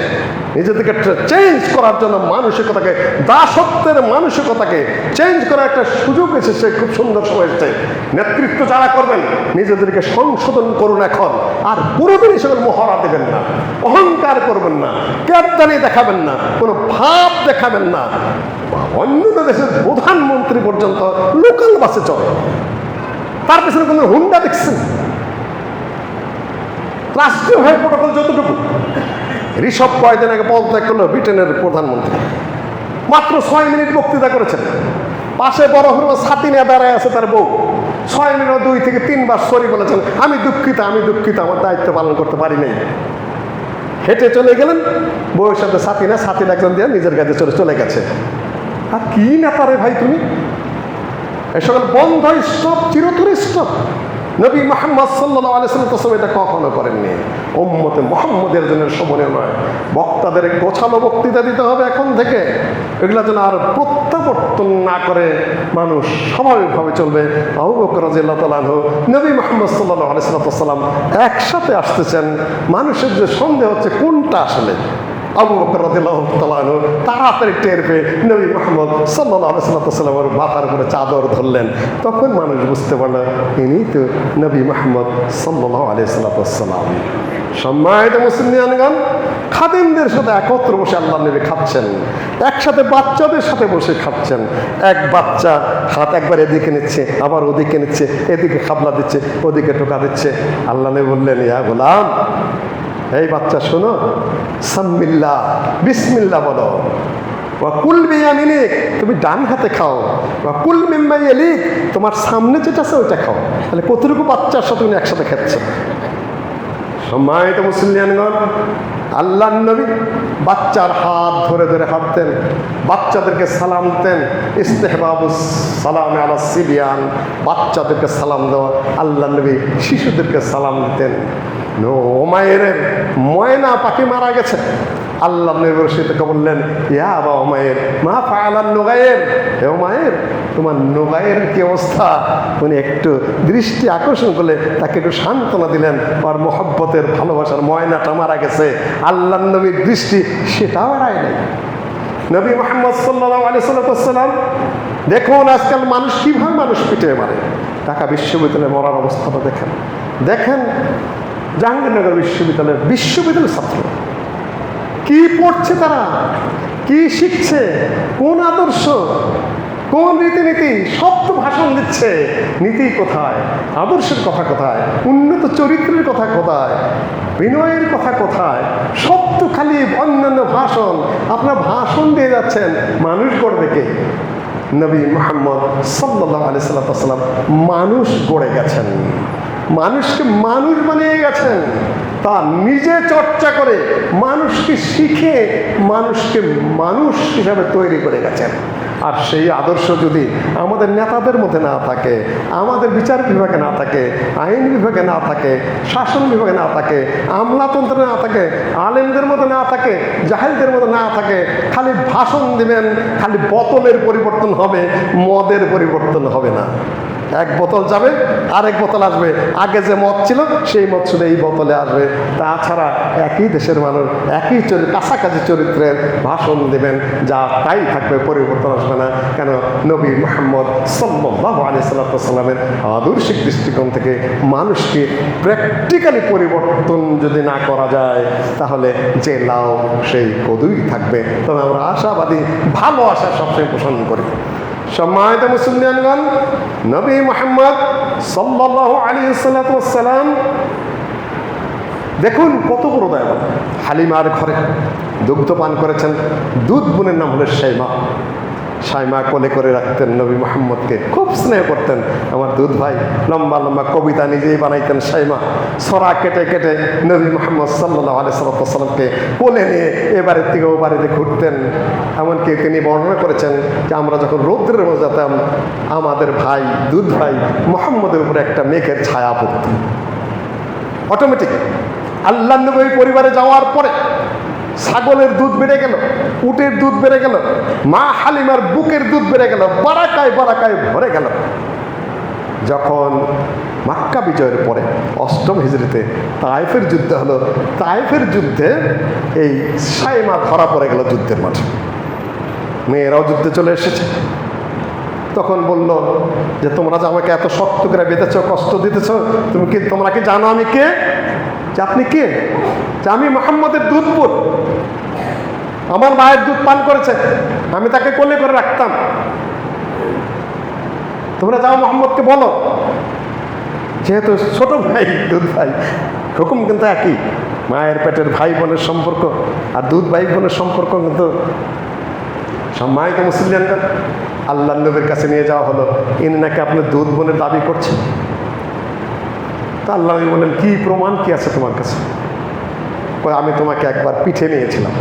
নিজেদেরকে চেঞ্জ করার জন্য, মানসিকতাকে, দাসত্বের মানসিকতাকে চেঞ্জ করার একটা সুযোগ এসেছে। খুব সুন্দর সময় এসেছে। নেতৃত্ব যারা করবেন নিজেদেরকে সংশোধন করুন এখন। আর পুরোদিনই সেগুলো মহড়া দেবেন না, অহংকার করবেন না, ক্যাডদানি দেখাবেন না, কোনো ভাব দেখাবেন না। অন্য দেশের প্রধানমন্ত্রী পর্যন্ত লোকাল বাসে চলে, তার পেছনে কোনো হুন্ডা দেখছেন? রাষ্ট্রীয় ভাই প্রোটোকল যতটুকু। ঋষভ কয়েকদিন আগে পদত্যাগ করলো ব্রিটেনের প্রধানমন্ত্রী, মাত্র 6 মিনিট বক্তৃতা করেছেন। পাশে বড় হলো ছাতি নিয়ে দাঁড়ায় আছে তার বউ। 6 মিনিট 2 থেকে 3 বার সরি বলেছেন, আমি দুঃখিত, আমি দুঃখিত, আমার দায়িত্ব পালন করতে পারি নাই। হেঁটে চলে গেলেন, বউয়ের সাথে ছাতি না, ছাতির একজন দিয়ে নিজের কাছে চলে গেছে। আর কি নেতারে ভাই তুমি? এ সকল বন্ধ, স্টপ, চিরতরে স্টপ। নবী মুহাম্মদ সাল্লাল্লাহু আলাইহি ওয়াসাল্লাম এটা কখনো করেননি। উম্মতে মুহাম্মদের জন্য শোভনীয় নয়। বক্তাদের গোছালো বক্তৃতা দিতে হবে এখন থেকে। এগুলা যেন আর প্রত্যাবর্তন না করে মানুষ স্বাভাবিকভাবে চলবে। আবু বকর রাদিয়াল্লাহু তাআলা আনহু, নবী মুহাম্মদ সাল্লাল্লাহু আলাইহি ওয়াসাল্লাম একসাথে আসতেছেন। মানুষের যে সন্দেহ হচ্ছে কোনটা আসলে আবু বকর রাদিয়াল্লাহু তাআলা আনহু তাড়াতাড়ি টের পেয়ে নবী মুহাম্মদ সাল্লাল্লাহু আলাইহি ওয়াসাল্লামের মাথার উপরে চাদর ধরলেন। তখন মানুষ বুঝতে পারল ইনি তো নবী মুহাম্মদ সাল্লাল্লাহু আলাইহি ওয়াসাল্লাম। সম্মানিত মুসলিমগণ, খাদিমদের সাথে একত্র বসে আল্লাহ নবী খাচ্ছেন, একসাথে বাচ্চাদের সাথে বসে খাচ্ছেন। এক বাচ্চা হাত একবার এদিকে নিচ্ছে, আবার ওদিকে নিচ্ছে, এদিকে খাবলা দিচ্ছে, ওদিকে টোকা দিচ্ছে। আল্লাহ নবী বললেন, ইয়া গোলাম, এই বাচ্চা শোনো, সাম্মিল্লাহ, বিসমিল্লাহ বলো। ওয়া কুল বিয়ামিনিক, তুমি ডান হাতে খাও। ওয়া কুল মিম্মা ইয়ালিক, তোমার সামনে যেটা আছে ওইটা খাও। তাহলে কতটুকু বাচ্চার সাথে উনি একসাথে খাচ্ছেন। সম্মানিত মুসলিমগণ, আল্লাহর নবী বাচ্চার হাত ধরে ধরে হাঁটতেন, বাচ্চাদেরকে সালাম দিতেন। ইস্তেহবাবুস সালামে আলা সিবিয়ান, বাচ্চাদেরকে সালাম দেওয়া। আল্লাহর নবী শিশুদেরকে সালাম দিতেন। ওমায়ের ময়না পাখি মারা গেছে। আল্লাহ নবী রশিদকে বললেন, ইয়া আবা ওমায়ের মা ফাআলান নুগায়ের, হে ওমায়ের তোমার নুগায়ের কি অবস্থা? উনি একটু দৃষ্টি আকর্ষণ করলে তাকে একটু সান্ত্বনা দিলেন। আর মহব্বতের ভালোবাসার ময়নাটা মারা গেছে। আল্লাহ নবীর দৃষ্টি সেটাও এড়ায় নাই। নবী মুহাম্মদ সাল্লাল্লাহু আলাইহি ওয়াসাল্লাম, দেখুন আজকাল মানুষ কিভাবে মানুষ পিটিয়ে মারে। ঢাকা বিশ্ববিদ্যালয়ে মরার অবস্থাটা দেখেন। দেখেন জাহাঙ্গীরনগর বিশ্ববিদ্যালয়ের ছাত্র কি পড়ছে, তারা কি শিখছে, কোন আদর্শ, কোন রীতিনীতি, সব তো ভাষণ দিচ্ছে। নীতি কোথায়? আদর্শের কথা কোথায়? উন্নত চরিত্রের কথা কোথায়? বিনয়ের কথা কোথায়? সব তো খালি অন্যান্য ভাষণ। আপনার ভাষণ দিয়ে যাচ্ছেন, মানুষ গড়বে কে? নবী মুহাম্মদ সাল্লাল্লাহু আলাইহি ওয়াসাল্লাম মানুষ গড়ে গেছেন, মানুষকে মানুষ বানিয়ে গেছেন। তা নিজে চর্চা করে মানুষকে শিখে মানুষকে মানুষ হিসাবে তৈরি করে গেছেন। আর সেই আদর্শ যদি আমাদের নেতাদের মধ্যে না থাকে, আমাদের বিচার বিভাগে না থাকে, আইন বিভাগে না থাকে, শাসন বিভাগে না থাকে, আমলাতন্ত্রে না থাকে, আলেমদের মধ্যে না থাকে, জাহেলদের মধ্যে না থাকে, খালি ভাষণ দিবেন, খালি বোতলের পরিবর্তন হবে, মদের পরিবর্তন হবে না। এক বোতল যাবে, আরেক বোতল আসবে, আগে যে মদ ছিল সেই মদ শুধু এই বোতলে আসবে। তাছাড়া একই দেশের মানুষ একই কাছাকাছি চরিত্রের ভাষণ দেবেন, যা তাই থাকবে, পরিবর্তন আসবে না। কেন? নবী মুহাম্মদ সাল্লাল্লাহু আলাইহি সাল্লামের আদর্শিক দৃষ্টিকোণ থেকে মানুষকে প্র্যাকটিক্যালি পরিবর্তন যদি না করা যায়, তাহলে যে লাউ সেই কদুই থাকবে। তবে আমরা আশাবাদী, ভালো আশা সবসময় পোষণ করি। সম্মানিত মুসলমানগণ, নবী মুহাম্মদ সাল্লাল্লাহু আলাইহি সাল্লাম দেখুন কত বড় দয়াবান। হালিমার ঘরে দুগ্ধ পান করেছেন। দুধ বোনের নাম হলো শাইমা। শাইমা কোলে করে রাখতেন নবী মুহাম্মদকে, খুব স্নেহ করতেন। আমার দুধ ভাই। লম্বা লম্বা কবিতা নিজেই বানাইতেন শাইমা। ছড়া কেটে কেটে নবী মুহাম্মদ সাল্লাল্লাহু আলাইহি সাল্লামকে কোলে নিয়ে এবারের থেকে ও বাড়িতে ঘুরতেন। এমনকি তিনি বর্ণনা করেছেন যে আমরা যখন রৌদ্রের মধ্যে যেতাম, আমাদের ভাই দুধ ভাই মুহাম্মদের উপরে একটা মেঘের ছায়া পড়ত অটোমেটিক। আল্লাহ নবী পরিবারে যাওয়ার পরে ছাগলের দুধ বেড়ে গেল, উটের দুধ বেড়ে গেল, মা হালিমার বুকের দুধ বেড়ে গেল, বারাকায় বারাকায় ভরে গেল। যখন মক্কা বিজয়ের পরে 8ম হিজরিতে তায়েফের যুদ্ধ হলো, তায়েফের যুদ্ধে এই শাইমা ধরা পড়ে গেল যুদ্ধের মাঠে। মেয়েরাও যুদ্ধে চলে এসেছে। তখন বলল যে তোমরা যে আমাকে এত শক্ত করে বেঁধেছ, কষ্ট দিতেছ, তোমরা কি জানো আমি কে? যে আপনি কে? যে আমি মুহাম্মদের দুধ পুত, আমার মায়ের দুধ পান করেছে, আমি তাকে কোলে করে রাখতাম। তোমরা যাও মুহাম্মদকে বলো। যেহেতু ছোট ভাই দুধ ভাই, হুকুম কিন্তু একই, মায়ের পেটের ভাই বোনের সম্পর্ক আর দুধ ভাই বোনের সম্পর্ক কিন্তু। সম্মানিত মুসলিমগণ, আল্লাহ নবীর কাছে নিয়ে যাওয়া হলো। ইনি নাকি আপনার দুধ বোনের দাবি করছে। তা আল্লাহ নবী বললেন, কি প্রমাণ কি আছে তোমার কাছে? আমি তোমাকে একবার পিঠে নিয়েছিলাম,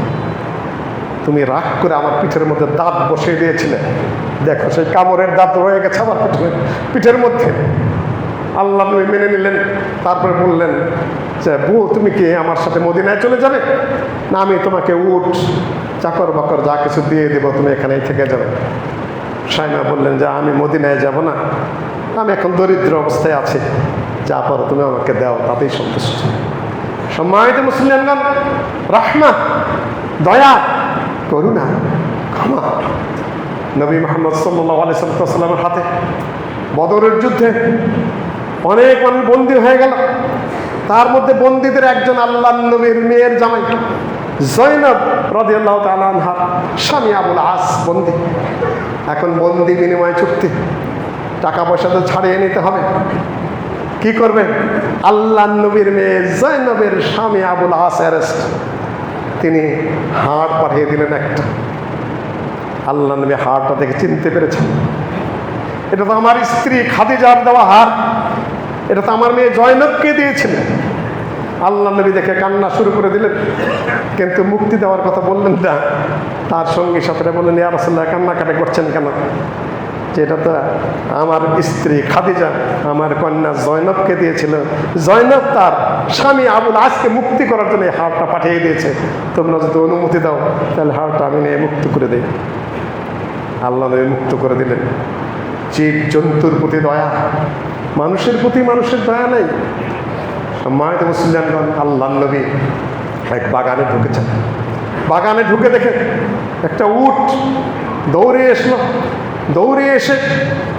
তুমি রাগ করে আমার পিঠের মধ্যে দাঁত বসিয়ে দিয়েছিলে, দেখো সেই কামড়ের দাঁত রয়ে গেছে আমার পিঠের মধ্যে। আল্লাহ নবী মেনে নিলেন। তারপরে বললেন যে বউ, তুমি কি আমার সাথে মদিনায় চলে যাবে? না, আমি তোমাকে উট চাকর বাকর যা কিছু দিয়ে দেবো, তুমি এখানেই থেকে যাবে। শাইমা বললেন যে আমি মদিনায় যাব না, আমি এখন দরিদ্র অবস্থায় আছি, যা পারো তুমি আমাকে দাও, তাতেই সন্তুষ্ট। সম্মানিত মুসলিমগণ, রাহমা, দয়া, করুণা, ক্ষমা নবী মুহাম্মদ সাল্লাল্লাহু আলাইহি সাল্লামের হাতে বদরের যুদ্ধে অনেক মানুষ বন্দী হয়ে গেল। তার মধ্যে বন্দীদের একজন আল্লাহ নবীর মেয়ের জামাই জয়নব রাদিয়াল্লাহু তাআলা আনহা স্বামী আবুল আস বন্দী। এখন বন্দী বিনিময় চুক্তি, টাকা পয়সা তো ছাড়িয়ে নিতে হবে। কি করবেন? আল্লাহ নবীর মেয়ে জয়নবের স্বামী আবুল আস অ্যারেস্ট। তিনি হাড় পাঠিয়ে দিলেন একটা। আল্লাহ নবী হাড়টা দেখে চিনতে পেরেছেন, এটা তো আমার স্ত্রী খাদিজার দেওয়া হার, এটা তো আমার মেয়ে জয়নবকে দিয়েছিলেন। আল্লাহ নবী দেখে কান্না শুরু করে দিলেন, কিন্তু মুক্তি দেওয়ার কথা বললেন না। তার সঙ্গী সাথীরা বললেন, ইয়া রাসূলুল্লাহ, কান্নাকাটি করছেন কেন? যে এটা তো আমার স্ত্রী খাদিজা আমার কন্যা জয়নবকে দিয়েছিল, জয়নব তার স্বামী আবুল আসকে মুক্তি করার জন্য এই হাড়টা পাঠিয়ে দিয়েছে, তোমরা যদি অনুমতি দাও তাহলে হাড়টা আমি নিয়ে মুক্ত করে দিই। আল্লাহ নবী মুক্ত করে দিলেন। জীব জন্তুর প্রতি দয়া, মানুষের প্রতি মানুষের দয়া নেই। সম্মানিত মুসলিমগণ, আল্লাহ নবী এক বাগানে ঢুকেছেন। বাগানে ঢুকে দেখে একটা উট দৌড়ে এসলো। দৌড়ে এসে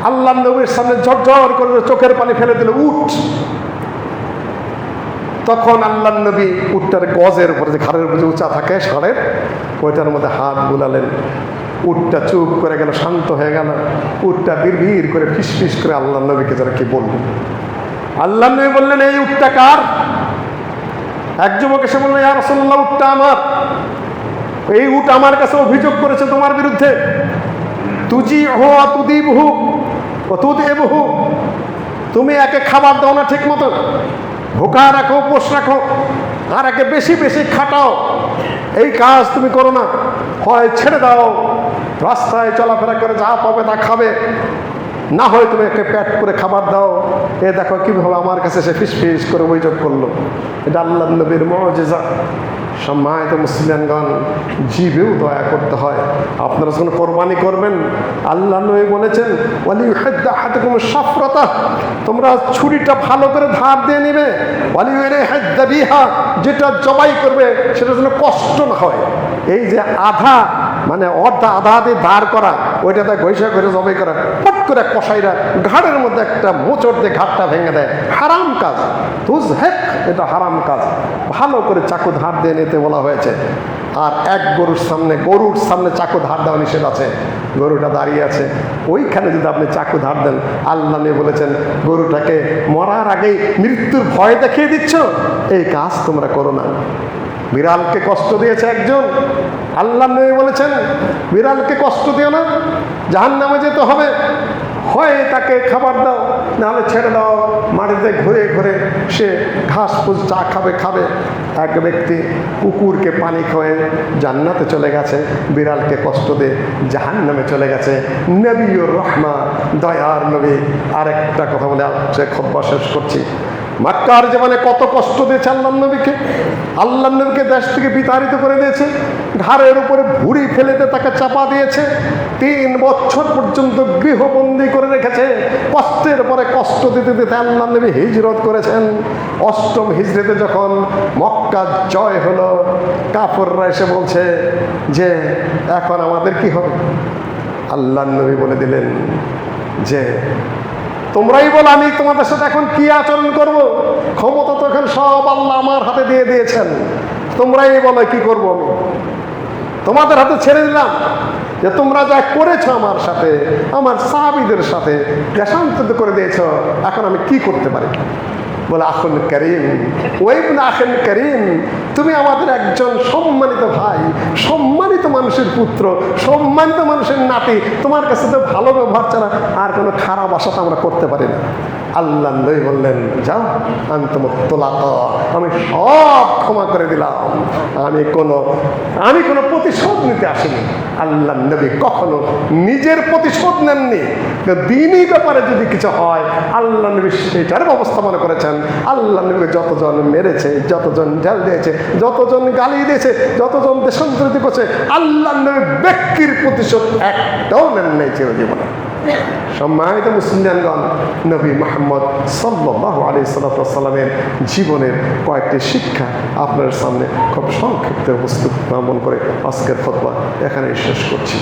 আল্লাহ নবীর সামনে ঝরঝর করে চোখের পানি ফেলে দিল উট। তখন আল্লাহ নবী উটটার গজের উপরে, যে ঘাড়ের উপরে উঁচা থাকে ষাঁড়ের, ওইটার মধ্যে হাত বুলালেন। উটটা চুপ করে গেল, শান্ত হয়ে গেল। উটটা বিড় করে ফিসফিস করে আল্লাহ নবীকে যারা কি বলল। আল্লাহ নবী বললেন, এই উটটা কার? এক যুবক এসে বললেন, ইয়া রাসূলুল্লাহ, উটটা আমার। এই উট আমার কাছে অভিযোগ করেছে তোমার বিরুদ্ধে। তুজিহু ওয়া তুদিবহু ওয়া তুদিবহু, তুমি একে খাবার দাও না ঠিক মতো, ভোকা রাখো, উপোস রাখো, আর একে বেশি বেশি খাটাও। এই কাজ তুমি করো না, হয় ছেড়ে দাও রাস্তায় চলাফেরা করে যা পাবে তা খাবে, না হয় তুমি একে পেট করে খাবার দাও। এ দেখো কীভাবে আমার কাছে সে ফিস ফিস করে অভিযোগ করলো। এটা আল্লাহ নবীর মুজিজা। সম্মানিত মুসলিমগণ, জীবেও দয়া করতে হয়। আপনারা যখন কোরবানি করবেন, আল্লাহ নবী বলেছেন ওয়ালিউহিদ্দা আহাদুকুম শাফরাতা, তোমরা ছুরিটা ভালো করে ধার দিয়ে নেবে। ওয়ালিউহিদ্দা বিহা, যেটা জবাই করবে সেটা যেন কষ্ট না হয়। এই যে আধা মানে আধা দিয়ে ধার করা, ওইটাতে ঘষা করে জবাই করা, পট করে কসাইরা ঘাড়ের মধ্যে একটা মোচড় দিয়ে ঘাটটা ভেঙে দেয়, হারাম কাজ। তুজ হেক, এটা হারাম কাজ। ভালো করে চাকু ধার দিয়ে নিতে বলা হয়েছে। আর এক গরুর সামনে চাকু ধার দেওয়া নিষেধ আছে। গরুটা দাঁড়িয়ে আছে, ওইখানে যদি আপনি চাকু ধার দেন, আল্লাহ নিয়ে বলেছেন গরুটাকে মরার আগেই মৃত্যুর ভয় দেখিয়ে দিচ্ছ, এই কাজ তোমরা করো না। বিড়ালকে কষ্ট দিয়েছে একজন, আল্লাহ নবী বলেছেন বিড়ালকে কষ্ট দিও না, জাহান্নামে যেতে হবে। হয় তাকে খাবার দাও, নাহলে ছেড়ে দাও, মাটিতে ঘুরে ঘুরে সে ঘাস ফুস চা খাবে। এক ব্যক্তি কুকুরকে পানি খাওয়ায় জান্নাতে চলে গেছে, বিড়ালকে কষ্ট দিয়ে জাহান্নামে চলে গেছে। নবীউর রহমা, দয়ার নবী। আরেকটা কথা বলে সে খতবা শেষ করছি। মক্কার জীবনে কত কষ্ট দিয়েছে আল্লাহ নবীকে। আল্লাহ নবীকে দেশ থেকে বিতাড়িত করে দিয়েছে, ঘাড়ের উপরে ভুঁড়ি ফেলেতে তাকে চাপা দিয়েছে, 3 বছর পর্যন্ত গৃহবন্দী করে রেখেছে। কষ্টের পরে কষ্ট দিতে দিতে আল্লাহ নবী হিজরত করেছেন। 8ম হিজরতে যখন মক্কা জয় হলো, কাফররা এসে বলছে যে এখন আমাদের কি হবে? আল্লাহ নবী বলে দিলেন যে তোমরাই বলো আমি তোমাদের সাথে এখন কি আচরণ করব। ক্ষমতা তো এখন সব আল্লাহ আমার হাতে দিয়ে দিয়েছেন, তোমরাই বলো কি করব। আমি তোমাদের হাতে ছেড়ে দিলাম যে তোমরা যা করেছো আমার সাথে, আমার সাহাবীদের সাথে দেশান্তরিত করে দিয়েছ, এখন আমি কি করতে পারি? বলে আখুন করিম, ওয়াইবনে আখিন করিম, তুমি আমাদের একজন সম্মানিত ভাই, সম্মানিত মানুষের পুত্র, সম্মানিত মানুষের নাতি, তোমার কাছে তো ভালো ব্যবহার ছাড়া আর কোনো খারাপ আশা তো আমরা করতে পারি না। আল্লাহ নবী বললেন যাও, আমি তোমার তোলাকা, আমি সব ক্ষমা করে দিলাম, আমি কোনো প্রতিশোধ নিতে আসিনি। আল্লাহ নবী কখনো নিজের প্রতিশোধ নেননি। দিনই ব্যাপারে যদি কিছু হয়, আল্লাহ নবী সেটার ব্যবস্থা মনে করেছেন। আল্লাহ নবীকে যতজন মেরেছে, যতজন ঢেল দিয়েছে, যতজন গালি দিয়েছে, যতজন দেশান্তরিত করছে, আল্লাহ নবী ব্যক্তির প্রতিশোধ একটাও নেন নাই চিরজীবনে। সম্মানিত মুসলিমগণ, নবী মুহাম্মদ সাল্লাল্লাহু আলাইহি সাল্লামের জীবনের কয়েকটি শিক্ষা আপনার সামনে খুব সংক্ষিপ্ত উপস্থাপন করে আজকের খুতবা এখানে শেষ করছি।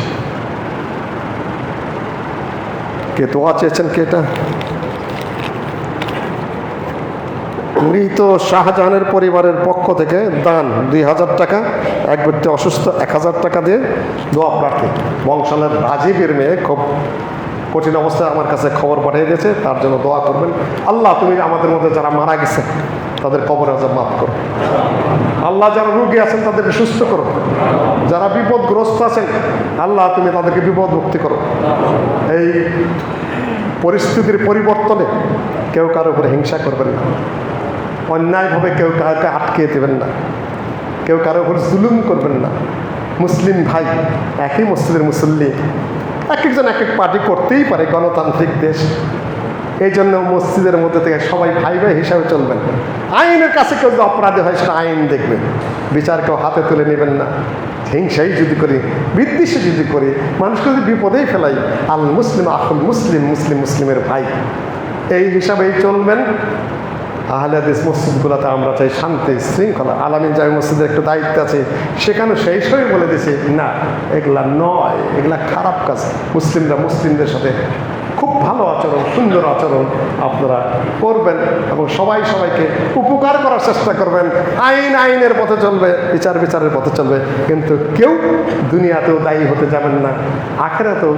কে দোয়া চেয়েছেন? কে এটা? মৃত শাহজাহানের পরিবারের পক্ষ থেকে দান 2000 টাকা, এক ব্যক্তি অসুস্থ 1000 টাকা দিয়ে দোয়া প্রার্থী। বংশালের রাজীবের মেয়ে খুব কঠিন অবস্থায় আমার কাছে খবর পাঠিয়ে দিয়েছে, তার জন্য দোয়া করবেন। আল্লাহ তুমি আমাদের মধ্যে যারা মারা গেছে তাদের কবর আযাব মাফ করো। আল্লাহ যারা রোগী আছেন তাদেরকে সুস্থ করো। যারা বিপদগ্রস্ত আছেন আল্লাহ তুমি তাদেরকে বিপদ মুক্তি করো। এই পরিস্থিতির পরিবর্তনে কেউ কারো উপরে হিংসা করবেন না, অন্যায়ভাবে কেউ কাউকে আটকে দেবেন না, কেউ কারো উপর জুলুম করবেন না। মুসলিম ভাই, একই মসজিদের মুসল্লি, এক একজন এক এক পার্টি করতেই পারে, গণতান্ত্রিক দেশ। এই জন্য মসজিদের মধ্যে থেকে সবাই ভাই ভাই হিসাবে চলবেন। আইনের কাছে কেউ যদি অপরাধী হয় সেটা আইন দেখবে, বিচার কেউ হাতে তুলে নেবেন না। হিংসাই যদি করি, বিদ্বেষে যদি করি, মানুষকে যদি বিপদেই ফেলাই, আল মুসলিম আখুল মুসলিম, মুসলিম মুসলিমের ভাই, এই হিসাবেই চলবেন। আহলে হাদিস মসজিদগুলোতে আমরা চাই শান্তি শৃঙ্খলা। আলামিন জামে মসজিদের একটা দায়িত্ব আছে, সেখানে সেই সময় বলে দিয়েছে না, এগুলা নয়, এগুলা খারাপ কাজ। মুসলিমরা মুসলিমদের সাথে খুব ভালো আচরণ, সুন্দর আচরণ আপনারা করবেন এবং সবাই সবাইকে উপকার করার চেষ্টা করবেন। আইন আইনের পথে চলবে, বিচার বিচারের পথে চলবে, কিন্তু কেউ দুনিয়াতেও দায়ী হতে যাবেন না, আখিরাতেও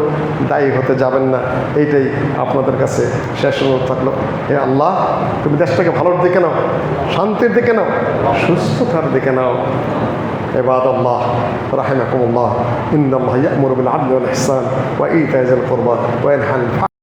দায়ী হতে যাবেন না। এইটাই আপনাদের কাছে শেষ অনুরোধ থাকলো। হে আল্লাহ, তুমি দেশটাকে ভালোর দিকে নাও, শান্তির দিকে নাও, সুস্থতার দিকে নাও। عباد الله رحمكم الله إن الله يأمر بالعدل والإحسان وإيتاء ذي القربى وينهى عن